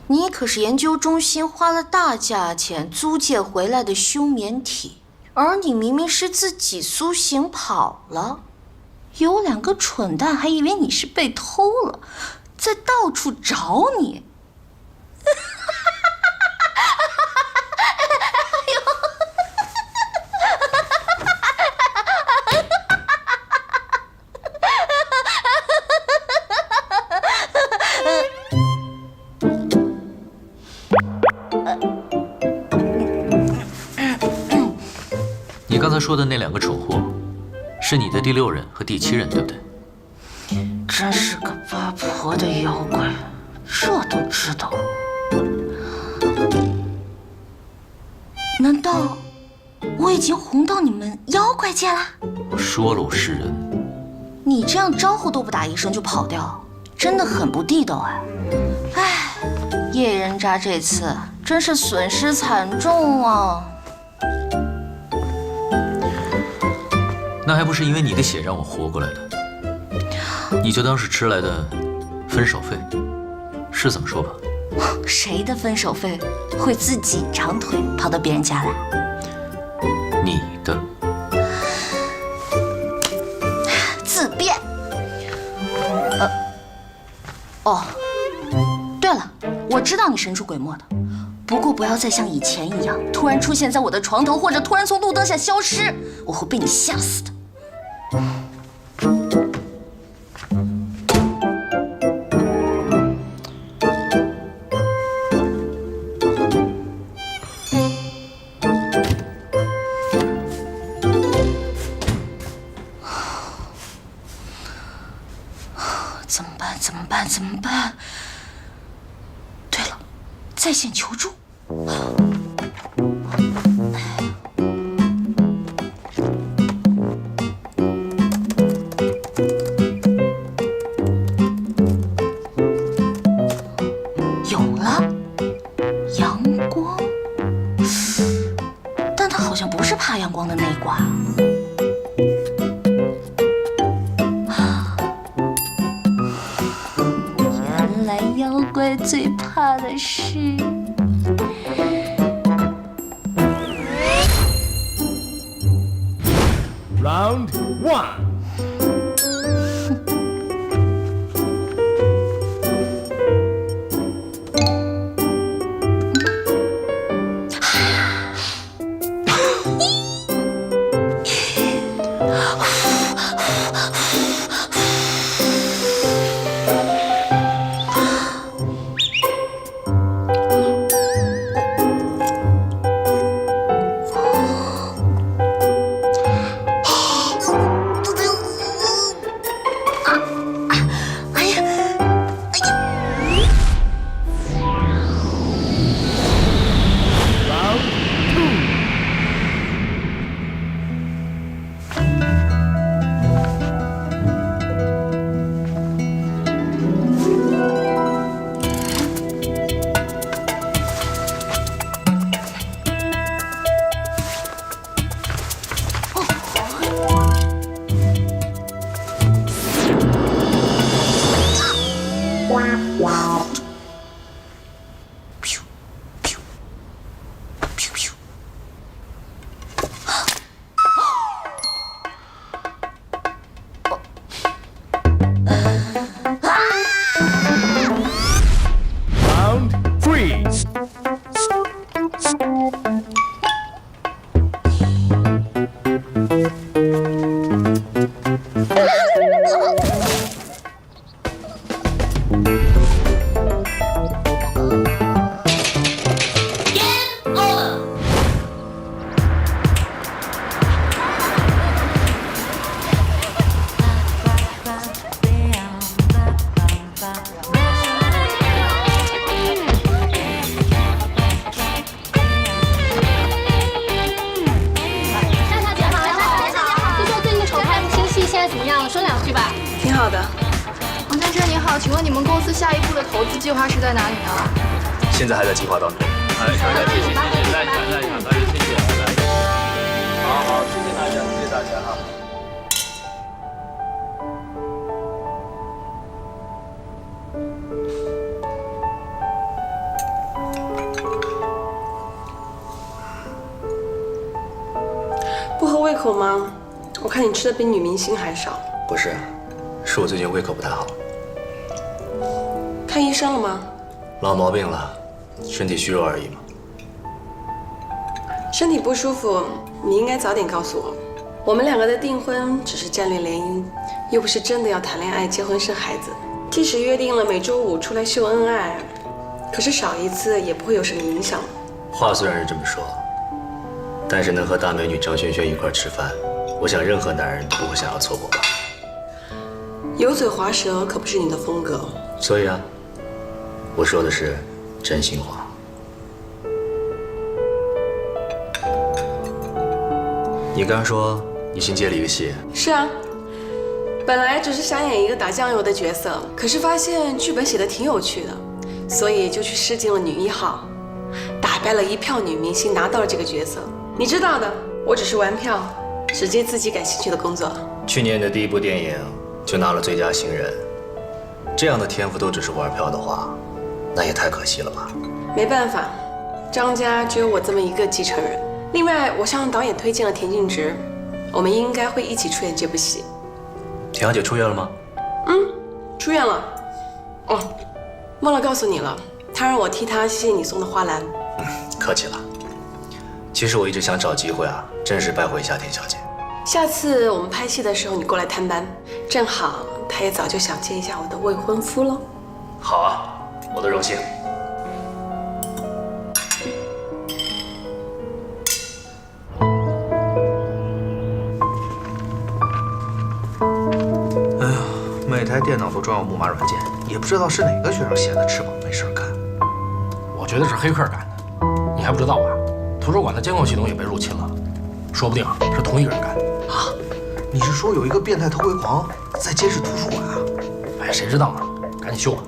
你可是研究中心花了大价钱租借回来的休眠体，而你明明是自己苏醒跑了，有2个蠢蛋还以为你是被偷了，在到处找你。你刚才说的那2个蠢货，是你的第6任和第7任，对不对？真是个八婆的妖怪，这都知道。难道我已经红到你们妖怪界了？我说了，我是人。你这样招呼都不打一声就跑掉，真的很不地道哎！哎，叶人渣这次真是损失惨重啊！那还不是因为你的血让我活过来的？你就当是迟来的分手费，是这么说吧？谁的分手费会自己长腿跑到别人家来？你的。自辩。哦，对了，我知道你神出鬼没的，不过不要再像以前一样，突然出现在我的床头，或者突然从路灯下消失，我会被你吓死的。怎么办？对了，在线求助。有了，阳光，但他好像不是怕阳光的那一挂。妖怪最怕的是Round 1。请问你们公司下一步的投资计划是在哪里呢？现在还在计划当中。谢谢大家，谢谢大家。好，谢谢大家，谢谢大家哈。不合胃口吗？我看你吃的比女明星还少。不是，是我最近胃口不太好。看医生了吗？老毛病了，身体虚弱而已嘛。身体不舒服，你应该早点告诉我。我们两个的订婚只是战略联姻，又不是真的要谈恋爱、结婚生孩子。即使约定了每周5出来秀恩爱，可是少一次也不会有什么影响。话虽然是这么说，但是能和大美女张萱萱一块吃饭，我想任何男人都不会想要错过吧。油嘴滑舌可不是你的风格。所以啊，我说的是真心话。你刚说你新接了一个戏？是啊，本来只是想演一个打酱油的角色，可是发现剧本写的挺有趣的，所以就去试镜了女1号，打败了一票女明星，拿到了这个角色。你知道的，我只是玩票，只接自己感兴趣的工作。去年的第一部电影就拿了最佳新人，这样的天赋都只是玩票的话，那也太可惜了吧。没办法，张家只有我这么一个继承人。另外，我向导演推荐了田径直，我们应该会一起出演这部戏。田小姐出院了吗？出院了。哦，忘了告诉你了，他让我替他谢谢你送的花篮。客气了。其实我一直想找机会啊，正式拜会一下田小姐。下次我们拍戏的时候你过来探班，正好他也早就想见一下我的未婚夫了。好啊，我的荣幸。哎呀，每台电脑都装有木马软件，也不知道是哪个学生闲的吃饱没事干。我觉得是黑客干的，你还不知道啊？图书馆的监控系统也被入侵了，说不定是同一个人干的。啊？你是说有一个变态偷窥狂在监视图书馆啊？哎，谁知道呢？赶紧修吧。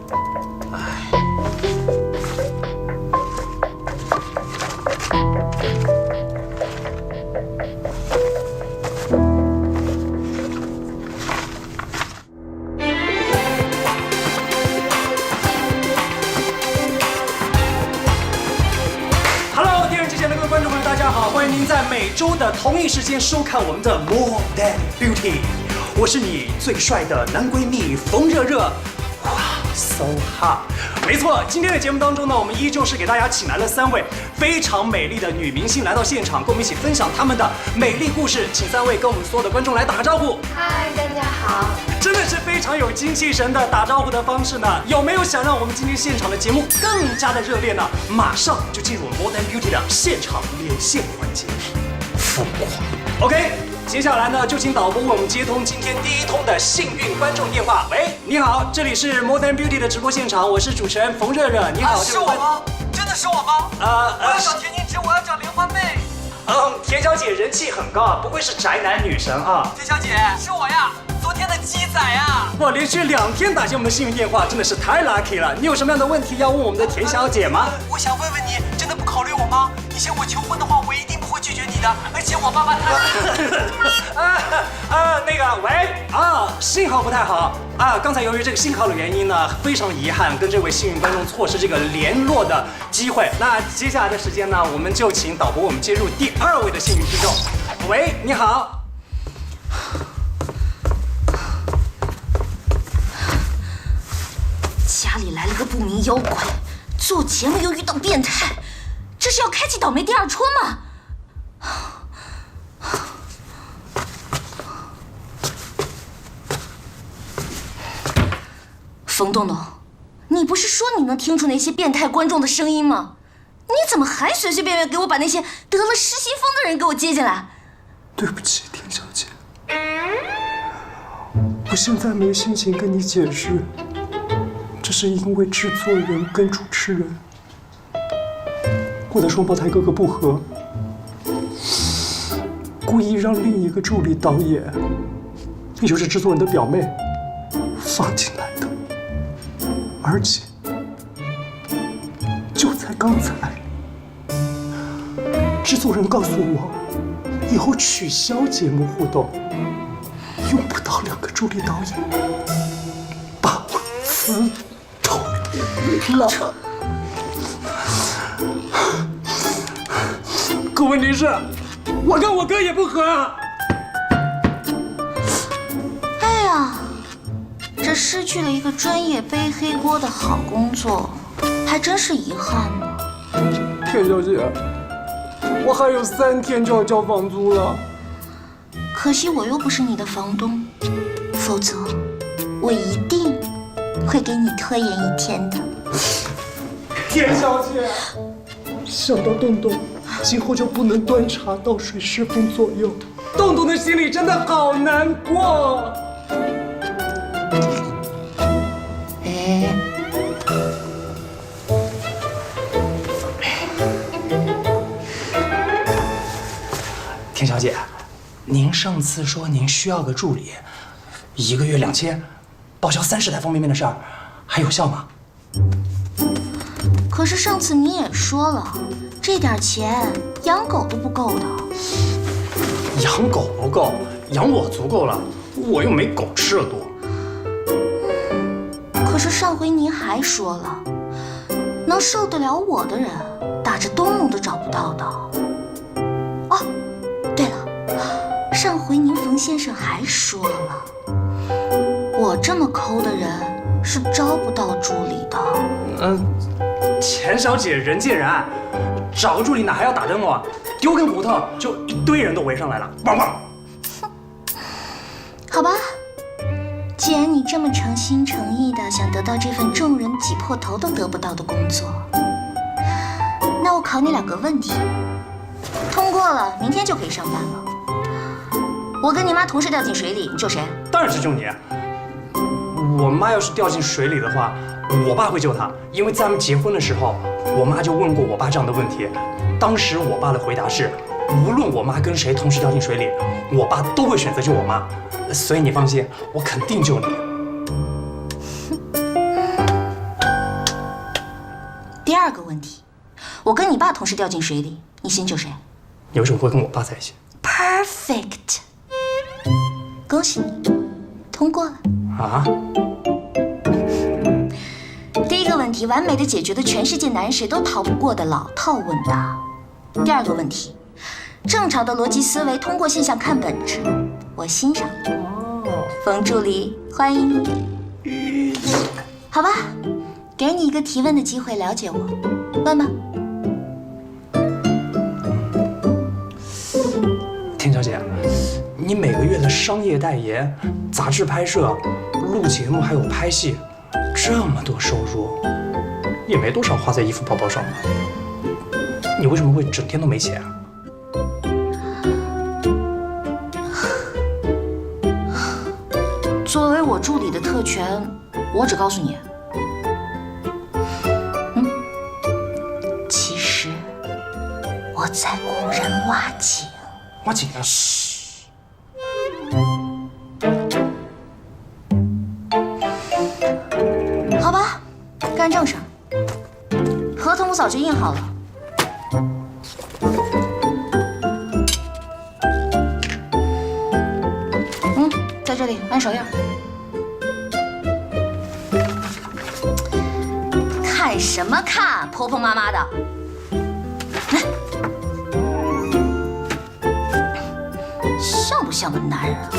欢迎您在每周的同一时间收看我们的 More Than Beauty， 我是你最帅的男闺蜜冯热热，哇 ，so hot！ 没错，今天的节目当中呢，我们依旧是给大家请来了3位非常美丽的女明星来到现场，跟我们一起分享她们的美丽故事。请3位跟我们所有的观众来打个招呼。嗨，大家好。真的是非常有精气神的打招呼的方式呢。有没有想让我们今天现场的节目更加的热烈呢？马上就进入 More Than Beauty 的现场连线环节，疯狂。OK， 接下来呢，就请导播为我们接通今天第一通的幸运观众电话。喂，你好，这里是 More Than Beauty 的直播现场，我是主持人冯热热。你好，是我吗？真的是我吗？我要找田宁植，我要找莲花妹。田小姐人气很高啊，不愧是宅男女神啊。田小姐，是我呀。昨天的鸡仔啊！哇，连续2天打进我们的幸运电话，真的是太 lucky 了。你有什么样的问题要问我们的田小姐吗？我想问问你，真的不考虑我吗？你向我求婚的话，我一定不会拒绝你的。而且我爸爸他……那个，喂，信号不太好啊。刚才由于这个信号的原因呢，非常遗憾跟这位幸运观众错失这个联络的机会。那接下来的时间呢，我们就请导播我们接入第2位的幸运听众。喂，你好。家里来了个不明妖怪，做节目又遇到变态，这是要开启倒霉第2春吗？冯东东，你不是说你能听出那些变态观众的声音吗？你怎么还随随便便给我把那些得了失心疯的人给我接进来？对不起，田小姐，我现在没心情跟你解释。这是因为制作人跟主持人，我的双胞胎哥哥不和，故意让另一个助理导演，也就是制作人的表妹，放进来的。而且，就在刚才，制作人告诉我，以后取消节目互动，用不到2个助理导演，把我辞。了，可问题是，我跟我哥也不和啊。哎呀，这失去了一个专业背黑锅的好工作，还真是遗憾呢。田小姐，我还有3天就要交房租了。可惜我又不是你的房东，否则我一定会给你拖延1天的。田小姐，想到洞洞今后就不能端茶倒水10分左右，洞洞的心里真的好难过。田小姐，您上次说您需要个助理，1个月2000，报销30台方便面的事儿，还有效吗？可是上次你也说了，这点钱养狗都不够的。养狗不够，养我足够了，我又没狗吃的多。可是上回您还说了，能受得了我的人，打着东东都找不到的。哦，对了，上回您冯先生还说了，我这么抠的人，是招不到助理的。钱小姐人见人爱，找个助理哪还要打灯笼？丢根骨头就一堆人都围上来了，汪汪！好吧，既然你这么诚心诚意的想得到这份众人挤破头都得不到的工作，那我考你2个问题，通过了，明天就可以上班了。我跟你妈同时掉进水里，你救谁？当然是救你。我妈要是掉进水里的话，我爸会救她，因为在他们结婚的时候，我妈就问过我爸这样的问题。当时我爸的回答是，无论我妈跟谁同时掉进水里，我爸都会选择救我妈。所以你放心，我肯定救你。第2个问题，我跟你爸同时掉进水里，你先救谁？你为什么会跟我爸在一起 ？Perfect， 恭喜你，通过了。啊？第1个问题，完美的解决了全世界男人谁都逃不过的老套问答。第2个问题，正常的逻辑思维，通过现象看本质，我欣赏。冯助理，欢迎你。好吧，给你一个提问的机会，了解我，问吧。田小姐，你每个月的商业代言、杂志拍摄、录节目还有拍戏，这么多收入，也没多少花在衣服包包上吧？你为什么会整天都没钱啊？作为我助理的特权，我只告诉你，其实我在雇人挖井。挖井啊！好吧，干正事儿。合同我早就印好了。在这里按手印。看什么看，婆婆妈妈的。来，像不像个男人啊？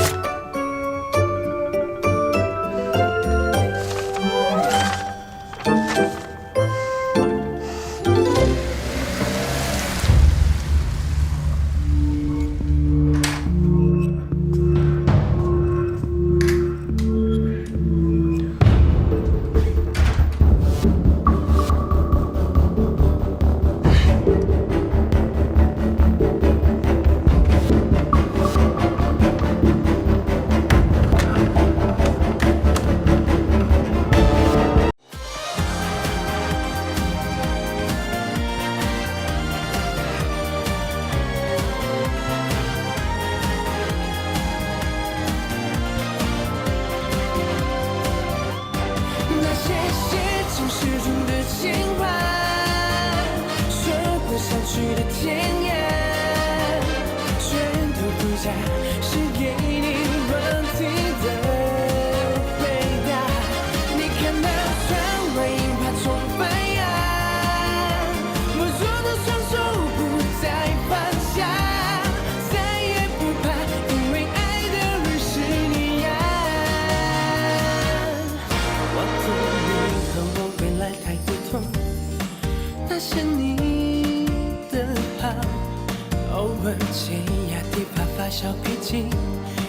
尖牙的发发小脾气，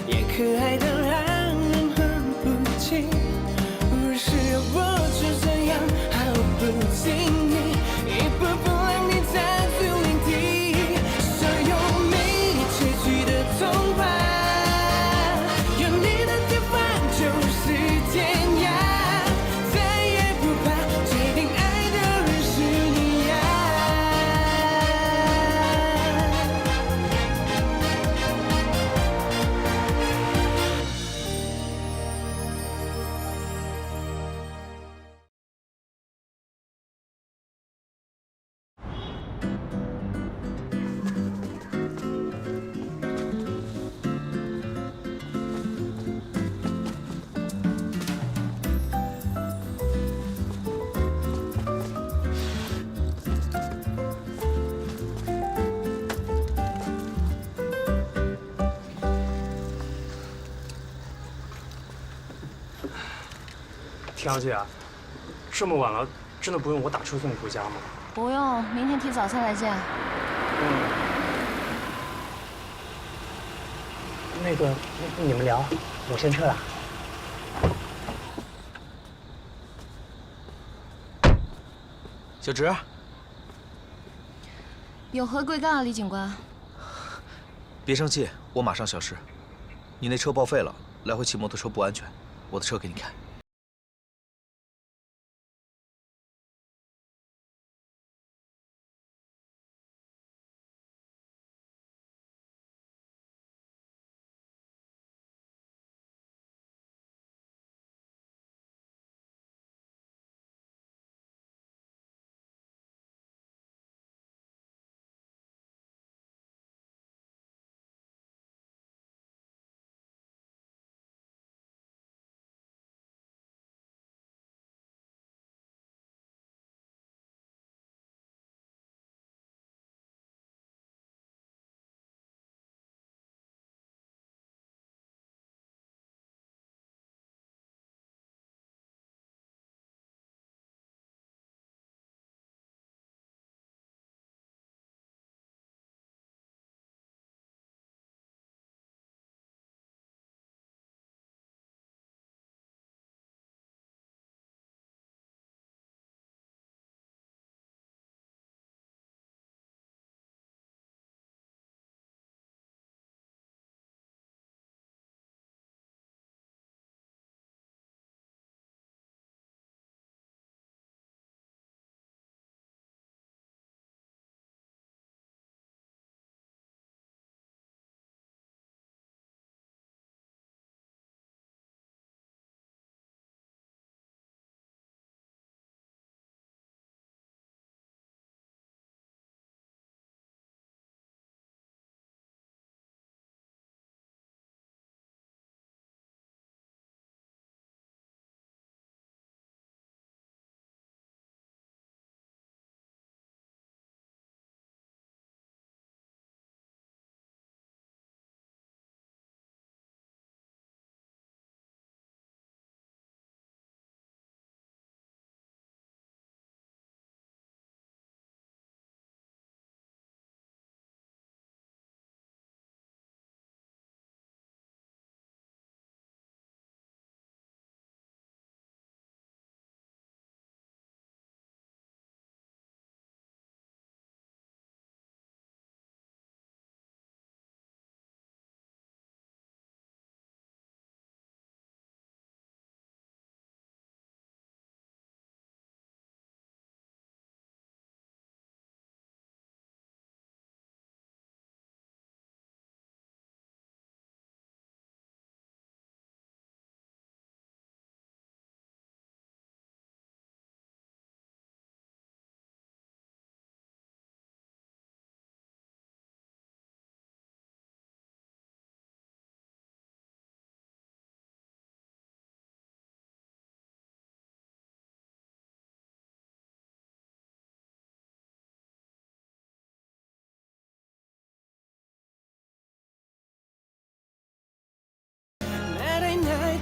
也可爱的让人很不解。若是要我去怎样，毫不经意，一步步让你在最领地，所有美丽结局的童话，有你的地方就是天涯，再也不怕决定爱的人是你呀。田小姐，这么晚了，真的不用我打车送你回家吗？不用，明天提早餐来见。那个，你们聊，我先撤了。小直，有何贵干啊，李警官？别生气，我马上消失。你那车报废了，来回骑摩托车不安全，我的车给你开。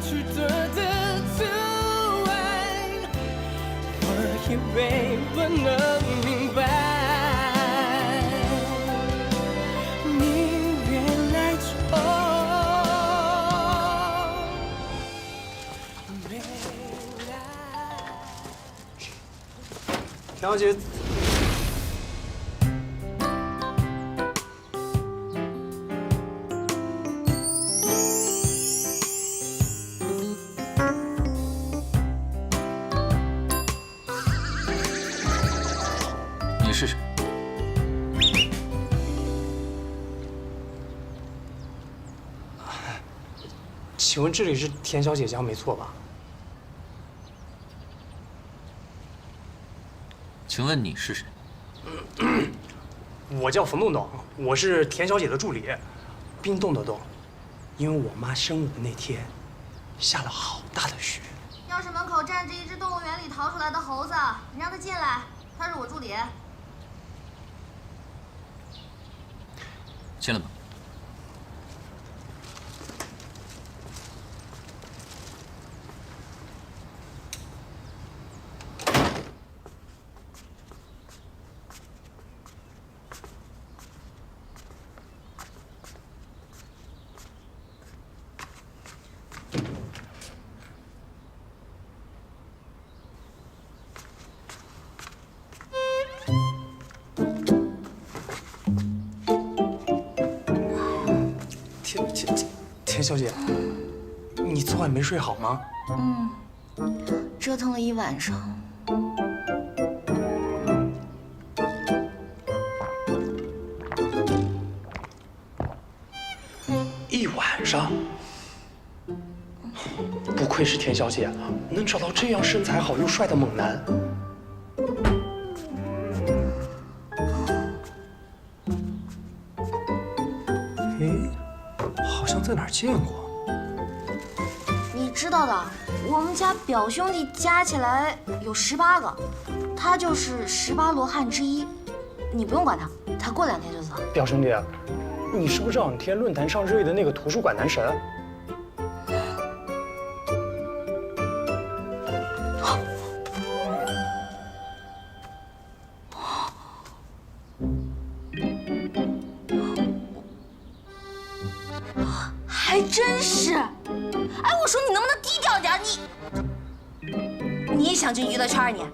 曲折的滋味，我以为不能明白，你原来从没来。田小姐。你是谁？请问这里是田小姐家没错吧？请问你是谁？我叫冯栋栋，我是田小姐的助理，冰冻的冻。因为我妈生我的那天，下了好大的雪。教室门口站着一只动物园里逃出来的猴子，你让他进来，他是我助理。进来吧。小姐，你昨晚没睡好吗？折腾了一晚上。一晚上？不愧是田小姐，能找到这样身材好又帅的猛男。诶，好像在哪儿见过。你知道的，我们家表兄弟加起来有18个，他就是18罗汉之一。你不用管他，他过2天就走。表兄弟，你是不是这两天论坛上热议的那个图书馆男神？还真是。哎，我说你能不能低调点？你也想进娱乐圈？你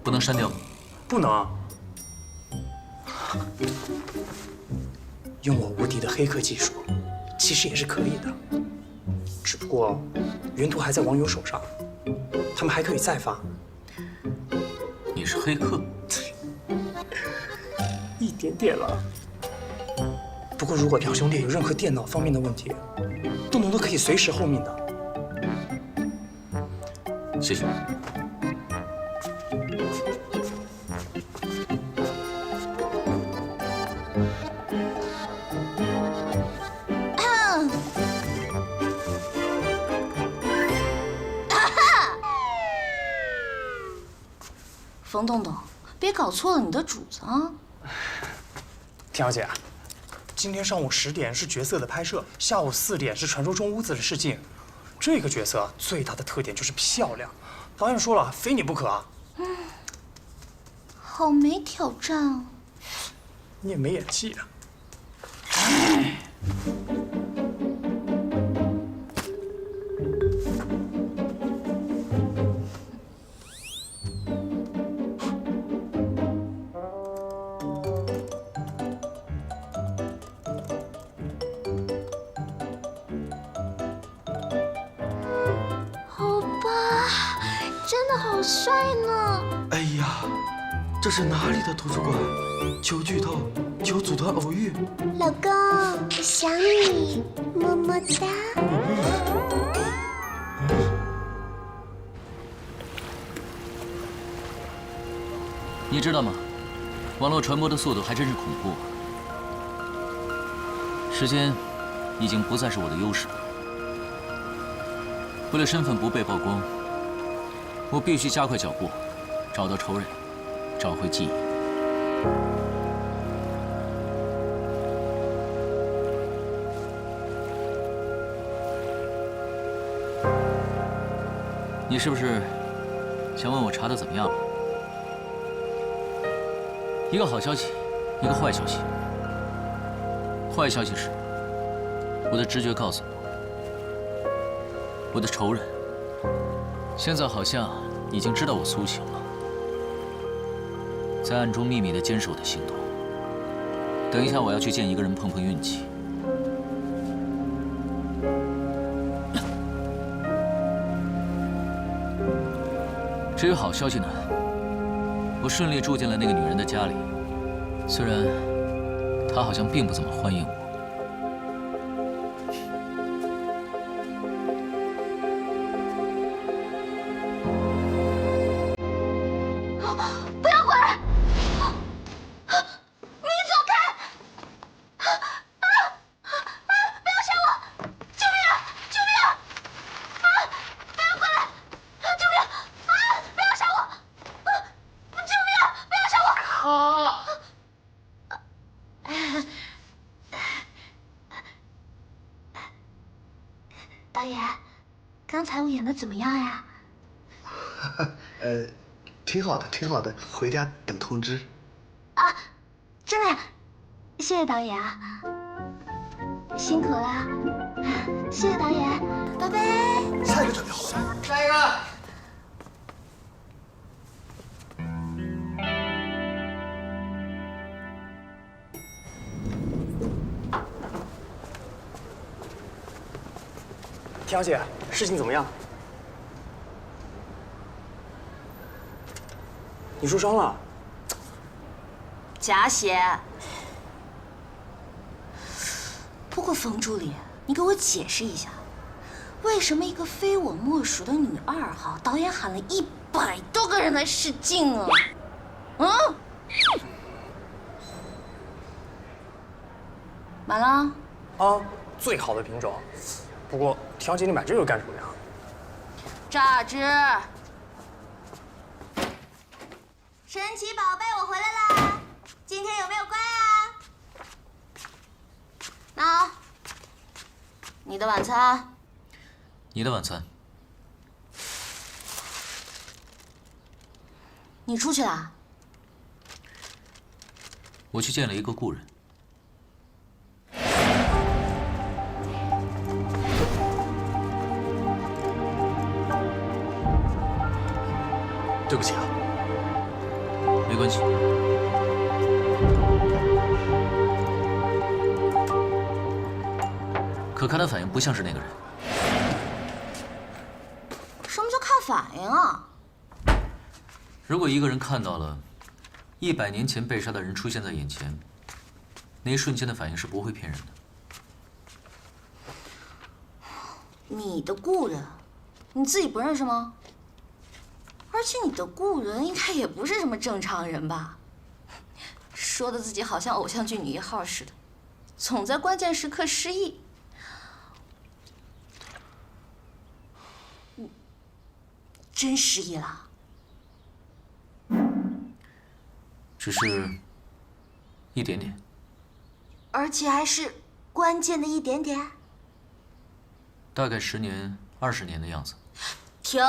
不能删掉。不能。用我无敌的黑客技术，其实也是可以的。只不过原图还在网友手上，他们还可以再发。你是黑客？一点点了。不过如果表兄弟有任何电脑方面的问题，东东都可以随时候命的。谢谢。冯东东，别搞错了你的主子啊！田小姐，今天上午10点是角色的拍摄，下午4点是传说中屋子的试镜。这个角色最大的特点就是漂亮，导演说了，非你不可啊！好没挑战啊！你也没演技啊！好帅呢！哎呀，这是哪里的图书馆？求剧透，求组团偶遇。老公，想你，么么哒。你知道吗？网络传播的速度还真是恐怖。时间已经不再是我的优势了。为了身份不被曝光，我必须加快脚步，找到仇人，找回记忆。你是不是想问我查的怎么样了？一个好消息，一个坏消息。坏消息是，我的直觉告诉我，我的仇人现在好像已经知道我苏醒了，在暗中秘密地监视我的行动。等一下，我要去见一个人碰碰运气。至于好消息呢，我顺利住进了那个女人的家里，虽然她好像并不怎么欢迎我。不要过来！你走开！不要杀我！救命啊！救命啊！不要过来！救命！不要杀我！救命啊！不要杀我！导演，刚才我演的怎么样呀？挺好的，挺好的，回家等通知。啊，真的呀！谢谢导演啊，辛苦了，谢谢导演，拜拜。下一个准备好了？下一个。小姐，事情怎么样？你受伤了？假血。不过冯助理，你给我解释一下，为什么一个非我莫属的女2号，导演喊了100多个人来试镜啊？嗯？买了？啊，最好的品种。不过，田小姐，你买这个干什么呀？榨汁。神奇宝贝，我回来啦！今天有没有乖啊？拿好，你的晚餐。你的晚餐。你出去啦？我去见了一个故人。对不起啊。没关系。可看他反应不像是那个人。什么叫看反应啊？如果一个人看到了100年前被杀的人出现在眼前，那一瞬间的反应是不会骗人的。你的故人，你自己不认识吗？而且你的故人应该也不是什么正常人吧？说的自己好像偶像剧女1号似的，总在关键时刻失忆。真失忆了？只是一点点。而且还是关键的一点点？大概10年、20年的样子。停！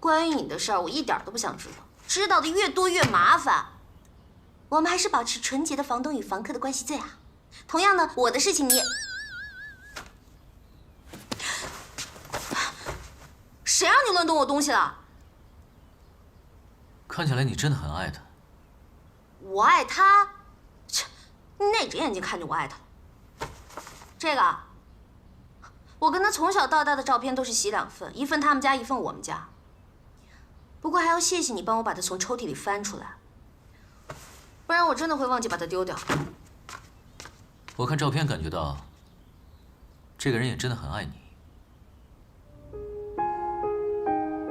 关于你的事儿，我一点都不想知道，知道的越多越麻烦。我们还是保持纯洁的房东与房客的关系最好。同样的，我的事情你……谁让你乱动我东西了？看起来你真的很爱他。我爱他？切，你哪只眼睛看见我爱他了？这个，我跟他从小到大的照片都是洗2份，一份他们家，一份我们家。不过还要谢谢你帮我把它从抽屉里翻出来，不然我真的会忘记把它丢掉。我看照片感觉到，这个人也真的很爱你。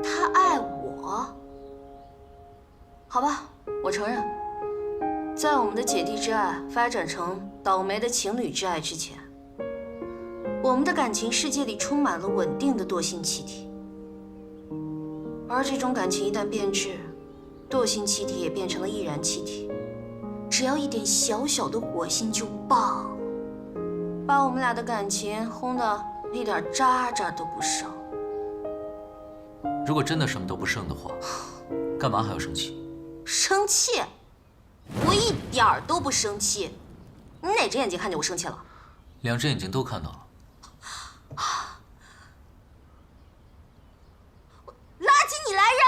他爱我？好吧，我承认，在我们的姐弟之爱发展成倒霉的情侣之爱之前，我们的感情世界里充满了稳定的惰性气体。而这种感情一旦变质，惰性气体也变成了易燃气体，只要一点小小的火星就爆，把我们俩的感情轰得一点渣渣都不剩。如果真的什么都不剩的话，干嘛还要生气？生气？我一点儿都不生气。你哪只眼睛看见我生气了？2只眼睛都看到了。垃圾，你来扔！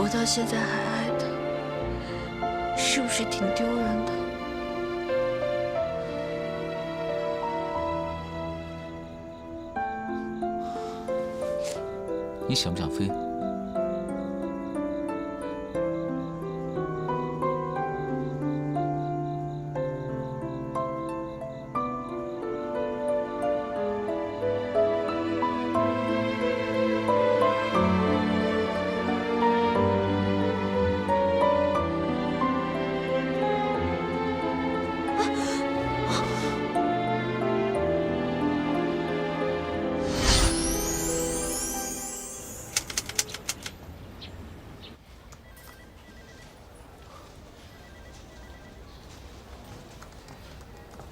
我到现在还爱他，是不是挺丢人的？你想不想飞？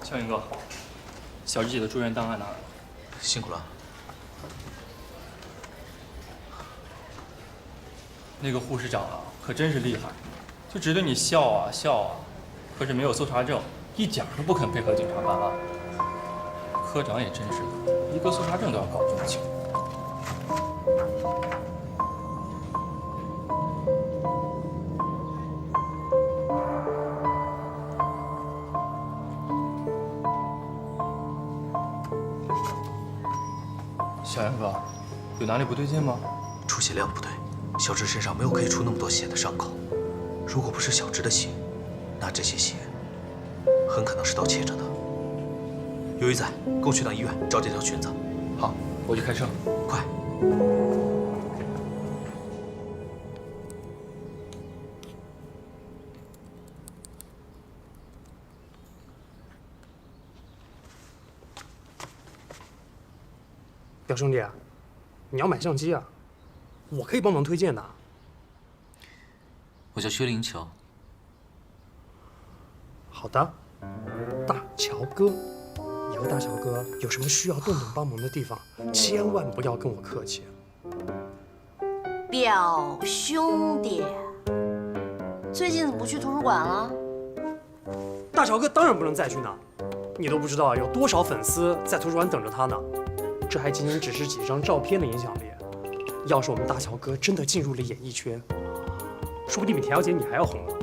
小云哥，小智姐的住院档案拿来了。辛苦了。那个护士长啊，可真是厉害，就指着你笑啊笑啊，可是没有搜查证，一点都不肯配合警察办案。科长也真是的，一个搜查证都要搞这么久。小杨哥，有哪里不对劲吗？出血量不对，小直身上没有可以出那么多血的伤口。如果不是小直的血，那这些血很可能是盗窃者的。有鱼仔，跟我去趟医院找这条裙子。好，我去开车。快！表兄弟，你要买相机啊？我可以帮忙推荐的。我叫薛灵桥。好的，大乔哥，以后大乔哥有什么需要洞洞帮忙的地方，千万不要跟我客气。表兄弟，最近怎么不去图书馆了？大乔哥当然不能再去呢，你都不知道有多少粉丝在图书馆等着他呢。这还仅仅只是几张照片的影响力。要是我们大乔哥真的进入了演艺圈，说不定比田小姐你还要红呢。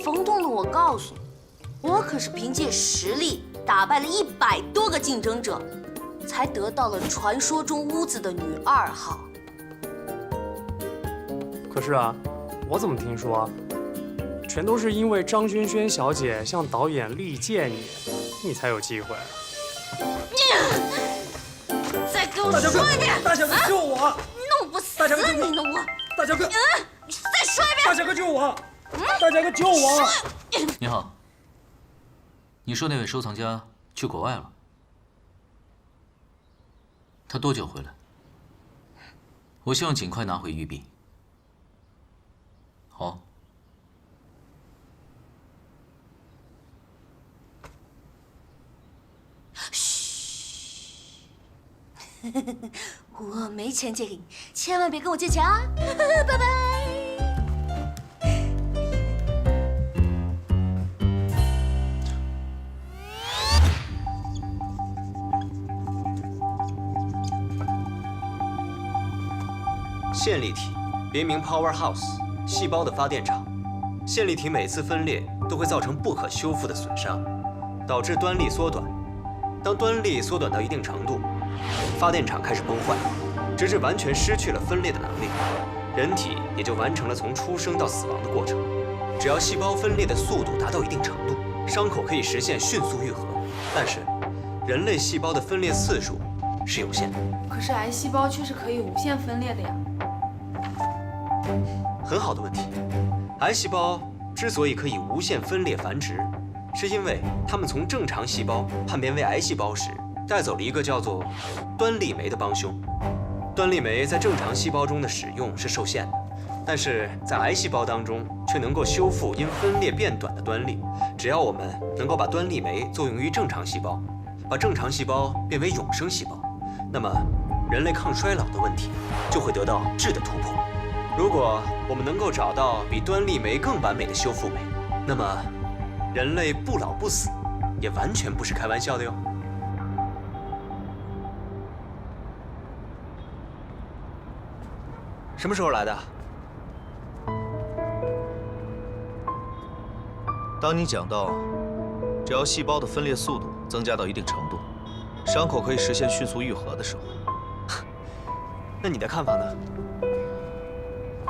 冯东东，我告诉你，我可是凭借实力打败了100多个竞争者，才得到了传说中屋子的女2号。可是啊，我怎么听说，全都是因为张轩轩小姐向导演力荐你，你才有机会。再给我说一遍！大乔哥救我！弄不死你呢我！大乔哥，你再说一遍！大乔哥救我！大乔哥救我！你好，你说那位收藏家去国外了？他多久回来？我希望尽快拿回玉璧。好。我没钱借给你，千万别跟我借钱啊！拜拜。线粒体别名 Powerhouse， 细胞的发电厂。线粒体每次分裂都会造成不可修复的损伤，导致端粒缩短。当端粒缩短到一定程度，发电厂开始崩坏，直至完全失去了分裂的能力，人体也就完成了从出生到死亡的过程。只要细胞分裂的速度达到一定程度，伤口可以实现迅速愈合。但是，人类细胞的分裂次数是有限的。可是癌细胞却是可以无限分裂的呀。很好的问题。癌细胞之所以可以无限分裂繁殖，是因为它们从正常细胞叛变为癌细胞时，带走了一个叫做端粒酶的帮凶。端粒酶在正常细胞中的使用是受限的，但是在癌细胞当中却能够修复因分裂变短的端粒。只要我们能够把端粒酶作用于正常细胞，把正常细胞变为永生细胞，那么人类抗衰老的问题就会得到质的突破。如果我们能够找到比端粒酶更完美的修复酶，那么人类不老不死也完全不是开玩笑的哟。什么时候来的？当你讲到，只要细胞的分裂速度增加到一定程度，伤口可以实现迅速愈合的时候，那你的看法呢？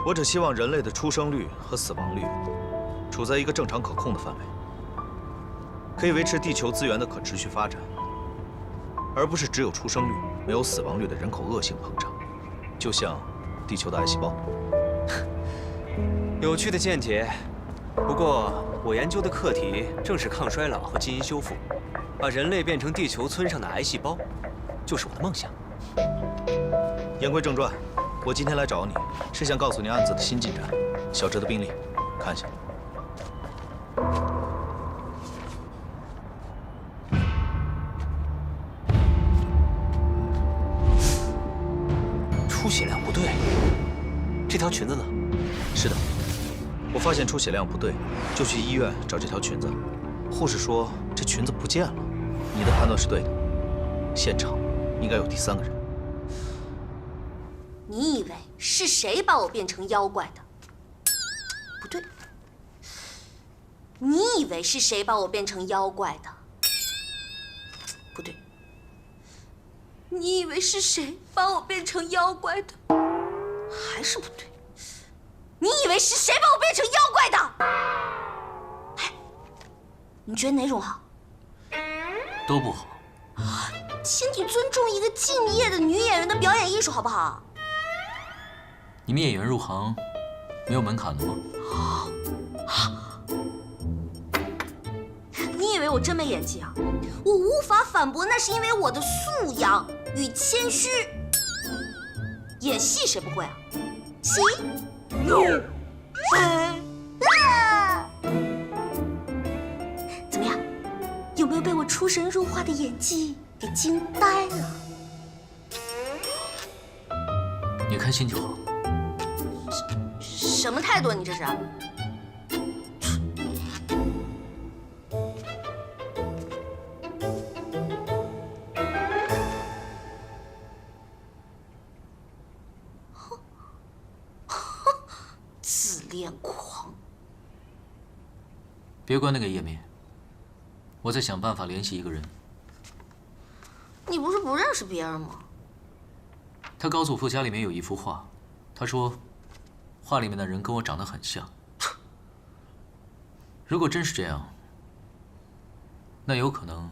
我只希望人类的出生率和死亡率处在一个正常可控的范围，可以维持地球资源的可持续发展，而不是只有出生率没有死亡率的人口恶性膨胀，就像地球的癌细胞。有趣的见解。不过，我研究的课题正是抗衰老和基因修复，把人类变成地球村上的癌细胞，就是我的梦想。言归正传，我今天来找你，是想告诉你案子的新进展。小哲的病历，看一下。出血量不对，这条裙子呢？是的。我发现出血量不对，就去医院找这条裙子。护士说这裙子不见了。你的判断是对的，现场应该有第三个人。你以为是谁把我变成妖怪的？不对。你以为是谁把我变成妖怪的？不对。你以为是谁把我变成妖怪的？还是不对。你以为是谁把我变成妖怪的？哎，你觉得哪种好？都不好。请你尊重一个敬业的女演员的表演艺术，好不好？你们演员入行没有门槛的吗？你以为我真没演技啊？我无法反驳，那是因为我的素养与谦虚。演戏谁不会啊？戏。怎么样？有没有被我出神入化的演技给惊呆了？你开心就好。什么态度？你这是？自恋狂！别关那个页面，我在想办法联系一个人。你不是不认识别人吗？他高祖父家里面有一幅画，他说，画里面的人跟我长得很像。如果真是这样，那有可能，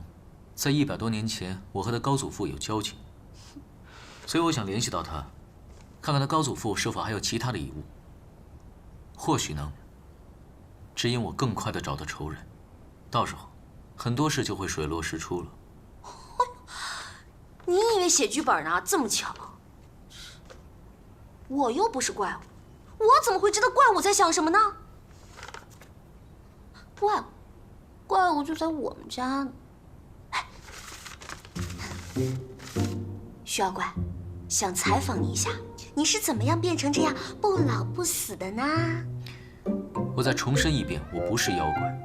在100多年前，我和他高祖父有交情，所以我想联系到他，看看他高祖父是否还有其他的遗物，或许能指引我更快地找到仇人，到时候很多事就会水落石出了。你以为写剧本呢？这么巧？我又不是怪物，我怎么会知道怪物在想什么呢？怪物就在我们家呢。徐妖怪，想采访你一下，你是怎么样变成这样不老不死的呢？我再重申一遍，我不是妖怪，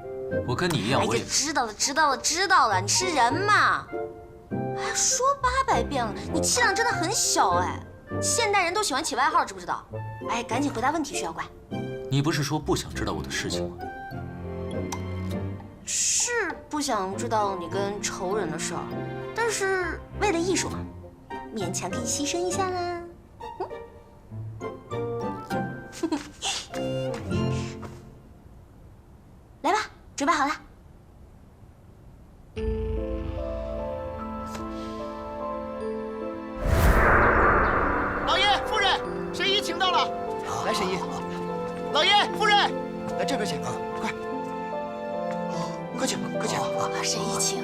我跟你一样，我也知道了，你是人嘛？哎，说800遍了，你气量真的很小哎。现代人都喜欢起外号，知不知道？哎，赶紧回答问题，徐妖怪。你不是说不想知道我的事情吗？是不想知道你跟仇人的事儿，但是为了艺术嘛，勉强可以牺牲一下啦。来吧，准备好了。老爷、夫人，神医请到了。来，神医。老爷、夫人，来这边请，快，快请，快请。神医请。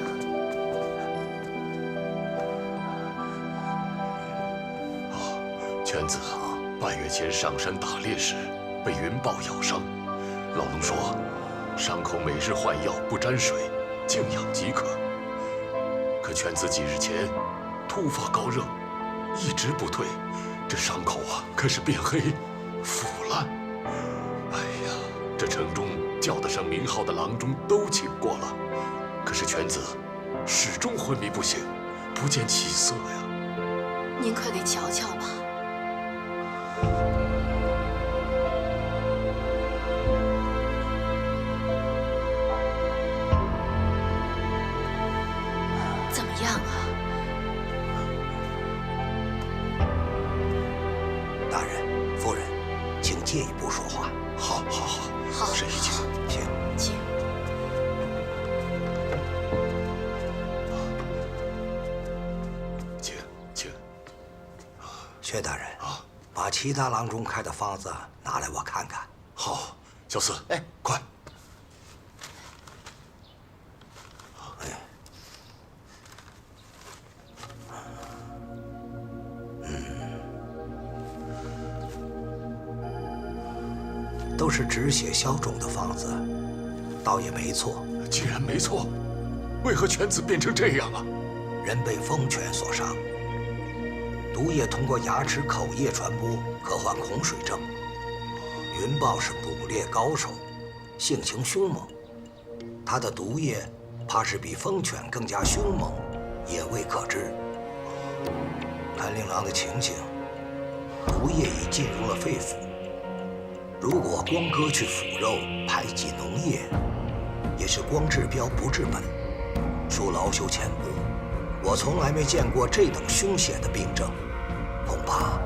犬子半月前上山打猎时被云豹咬伤，老农说伤口每日换药不沾水，静养即可。可犬子几日前突发高热，一直不退，这伤口开始变黑、腐烂。哎呀，这城中叫得上名号的郎中都请过了，可是犬子始终昏迷不醒，不见起色呀。您快给瞧瞧吧。借一步说话。好，好，好，好，沈姨请，请，请。请。薛大人啊，把其他郎中开的方子拿来我看看。好，小四，哎，快。都是止血消肿的方子，倒也没错。既然没错，为何犬子变成这样啊？人被疯犬所伤，毒液通过牙齿、口液传播，可患恐水症。云豹是捕猎高手，性情凶猛，他的毒液怕是比疯犬更加凶猛，也未可知。看令郎的情形，毒液已进入了肺腑。如果光割去腐肉，排挤脓液，也是光治标不治本。恕老朽浅薄，我从来没见过这等凶险的病症，恐怕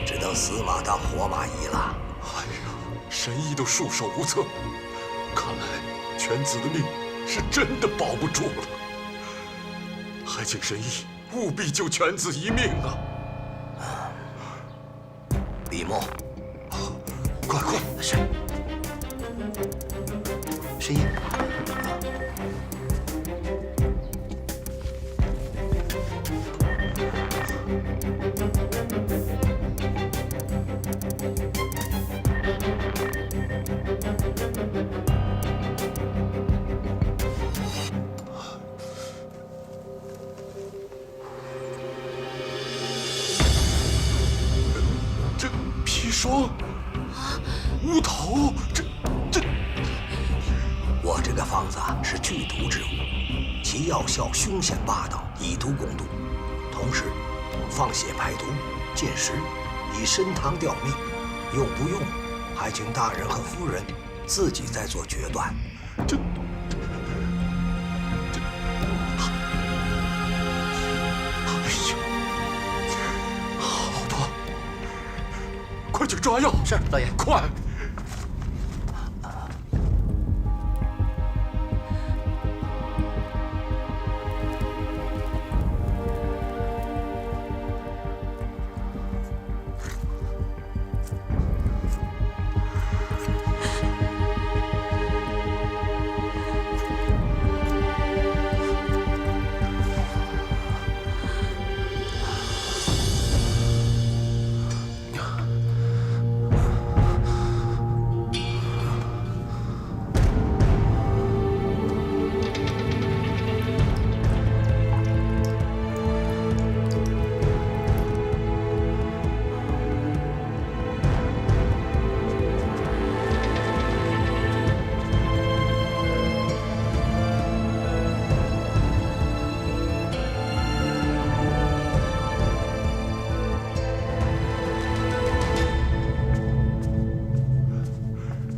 只能死马当活马医了。哎呀，神医都束手无策，看来犬子的命是真的保不住了。还请神医务必救犬子一命啊！笔墨。快！是。神医，这砒霜。乌头，这，我这个方子是剧毒之物，其药效凶险霸道，以毒攻毒，同时放血排毒、禁食，以参汤吊命。用不用，还请大人和夫人自己再做决断。哎呀，好吧，快去抓药。是，老爷，快！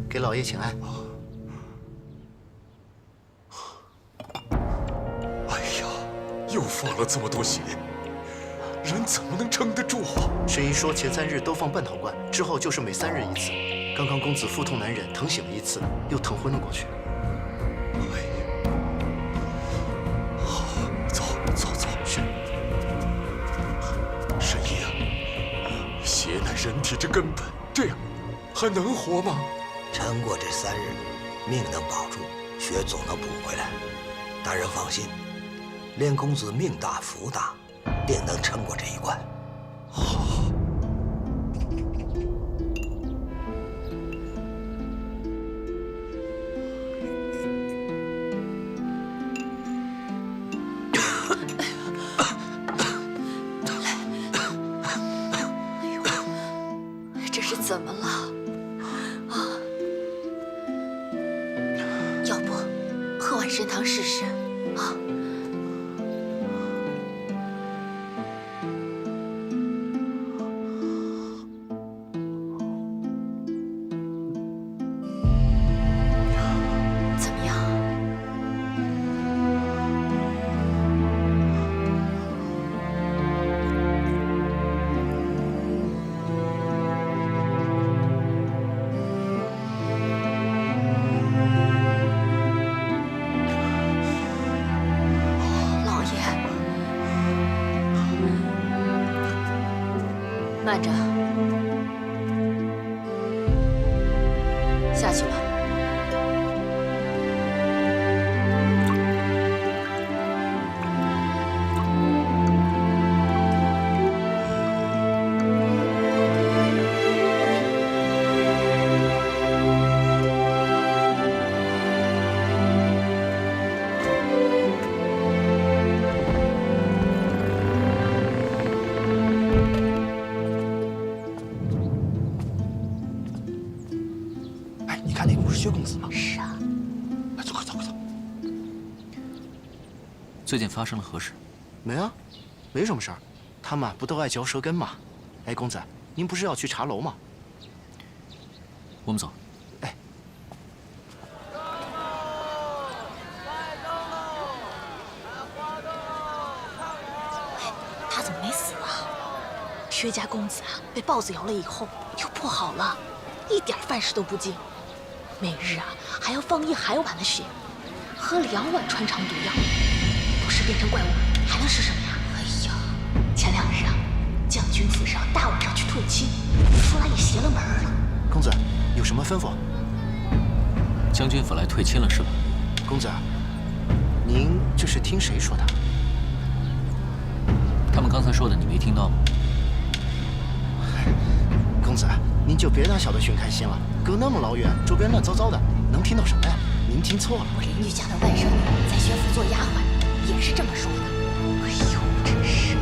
给老爷请安。哎呀，又放了这么多血，人怎么能撑得住啊？神医说前3日都放半陶罐，之后就是每3日1次。刚刚公子腹痛难忍，疼醒了1次，又疼昏了过去。哎呀，好，走。是。神医啊，血乃人体之根本，这样还能活吗？撑过这3日，命能保住，血总能补回来。大人放心，连公子命大福大，定能撑过这一关。好。这是怎么了？啊！要不喝碗参汤试试啊？慢着，下去吧。薛公子吗？是啊。哎，走，快走，快走。最近发生了何事？没啊，没什么事儿。他们不都爱嚼舌根吗？哎，公子，您不是要去茶楼吗？我们走。哎。他怎么没死啊？薛家公子啊，被豹子咬了以后又不好了，一点饭食都不进。 每日啊，还要放一海碗的血，喝2碗穿肠毒药，不是变成怪物，还能是什么呀？哎呀，前2日啊，将军府上大晚上去退亲，说来也邪了门了。公子，有什么吩咐？将军府来退亲了是吧？公子，您这是听谁说的？他们刚才说的你没听到吗？公子，您就别当小的寻开心了。 隔那么老远，周边乱糟糟的，能听到什么呀？您听错了。我邻居家的外甥女在薛府做丫鬟，也是这么说的。哎呦，真是！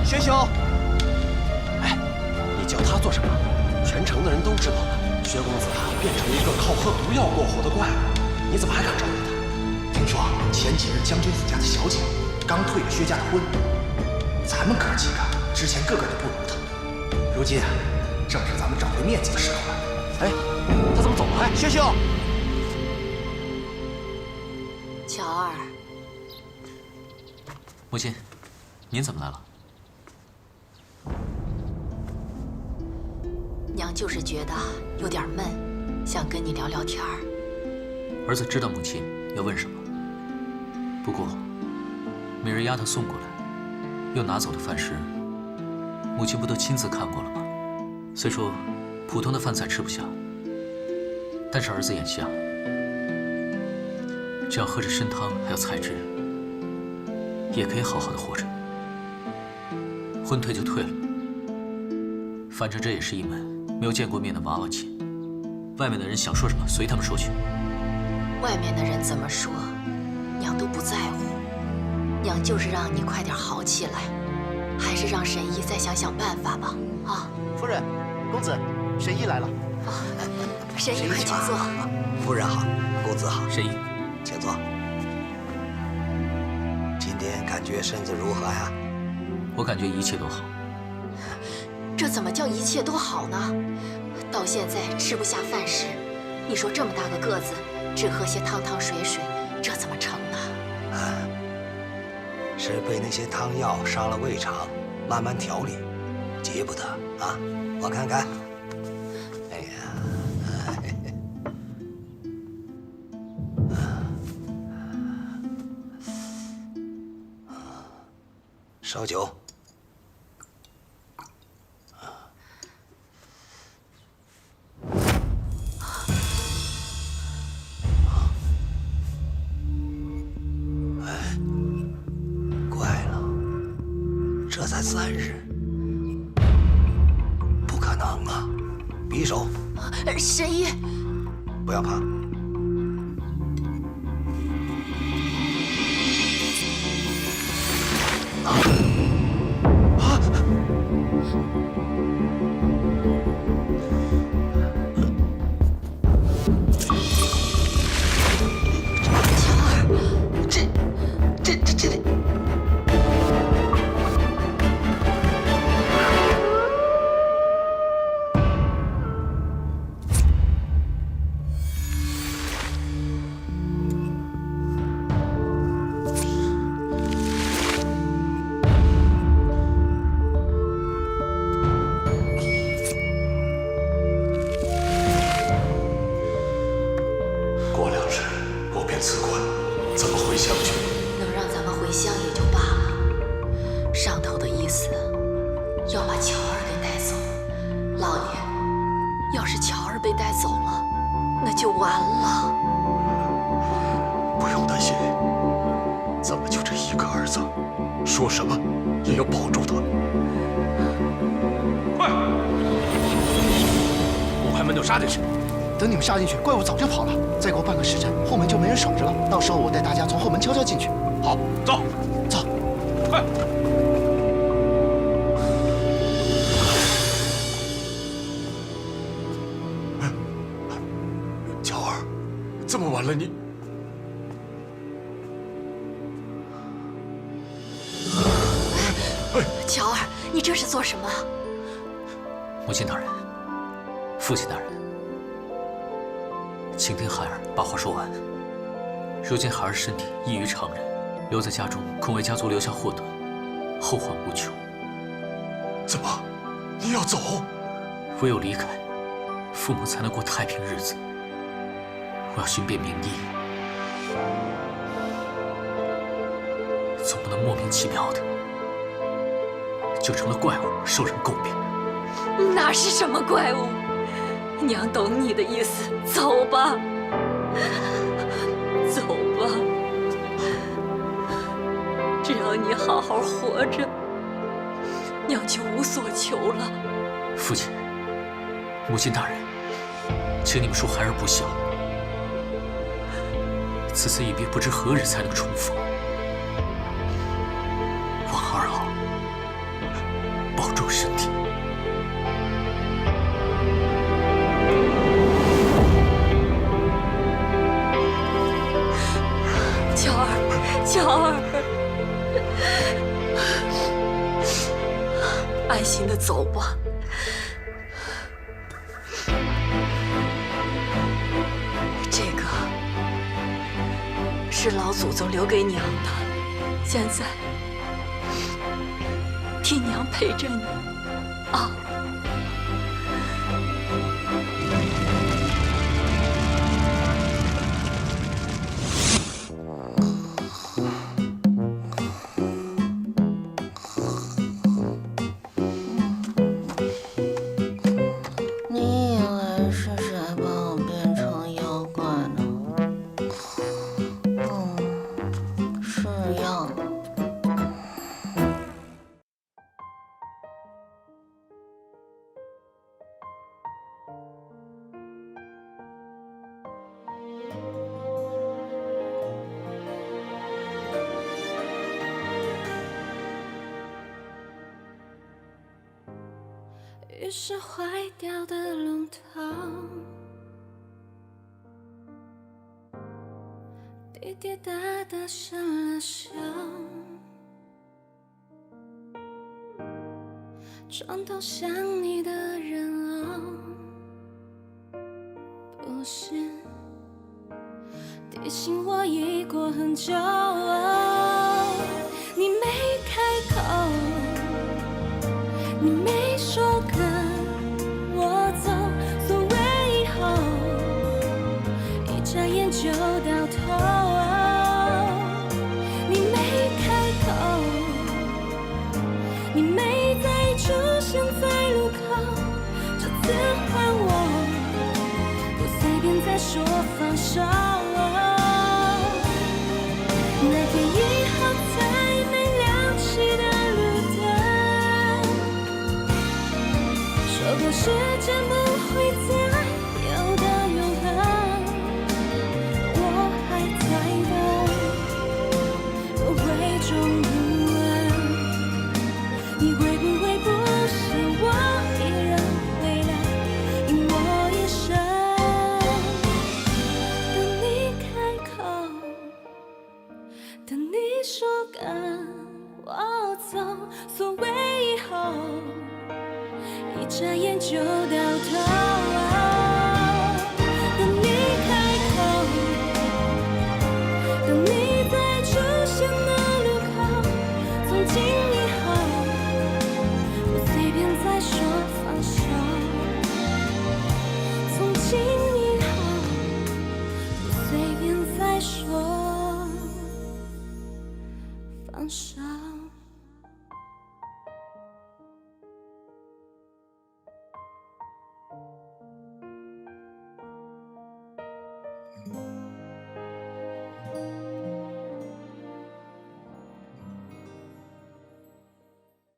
薛兄，哎，你叫他做什么？全城的人都知道了，薛公子啊变成一个靠喝毒药过活的怪物，你怎么还敢招惹他？听说前几日将军府家的小姐刚退了薛家的婚，咱们哥几个之前个个都不如他。 如今啊，正是咱们找回面子的时候了。哎，他怎么走了？哎，薛兄，乔儿，母亲，您怎么来了？娘就是觉得有点闷，想跟你聊聊天儿。儿子知道母亲要问什么，不过美人丫头送过来，又拿走的饭食。 母亲不都亲自看过了吗？虽说普通的饭菜吃不下，但是儿子眼下只要喝着参汤还有菜汁，也可以好好的活着。婚退就退了，反正这也是一门没有见过面的娃娃亲。外面的人想说什么，随他们说去。外面的人怎么说，娘都不在乎。娘就是让你快点好起来。 还是让沈姨再想想办法吧，啊！夫人，公子，沈姨来了。沈姨，快请坐。夫人好，公子好。沈姨，请坐。今天感觉身子如何呀？我感觉一切都好。这怎么叫一切都好呢？到现在吃不下饭食，你说这么大个个子，只喝些汤汤水水，这怎么成呢？是被那些汤药伤了胃肠，慢慢调理，急不得啊！我看看，哎呀，烧酒。这才3日，不可能啊！匕首，沈姨，不要怕。辞官，怎么回乡去？能让咱们回乡也就罢了，上头的完了。不用担心，咱们就这一个儿子，说什么也要保住他。快，五排门都杀进去！等你们杀进去，怪物早就跑了。再过半个时辰，后门就没人守着了。到时候我带大家从后门悄悄进去。好，走，走，快！乔儿，这么晚了你……乔儿，你这是做什么？母亲大人，父亲大人，请听孩儿把话说完。如今孩儿身体异于常人，留在家中恐为家族留下祸端，后患无穷。怎么，你要走？唯有离开，父母才能过太平日子。我要寻遍名医，总不能莫名其妙的就成了怪物，受人诟病。哪是什么怪物？娘懂你的意思，走吧，走吧。只要你好好活着，娘就无所求了。父亲、母亲大人，请你们恕孩儿不孝。此次一别，不知何日才能重逢。望二老保重身体。乔儿，乔儿，安心的走吧。这个是老祖宗留给娘的，现在替娘陪着你啊。你以为是谁把我变成妖怪呢？是药。于是坏掉的龙头滴滴答答响了响，床头想你的人哦，不是提醒我已过很久哦，你没开口，你没说跟我走，所谓以后，一眨眼就到头。你没开口，你没再出现在路口，这次换我，不随便再说放手。那天以后才没亮起的说过时间不会再有的永恒，我还在等，我会终不安。你会不会不想我一人回来，因我一生等你开口，等你说跟我走，所谓以后。一眨眼就到头，等你开口，等你再出现的路口，从今以后，不随便再说放手。从今以后，不随便再说放手。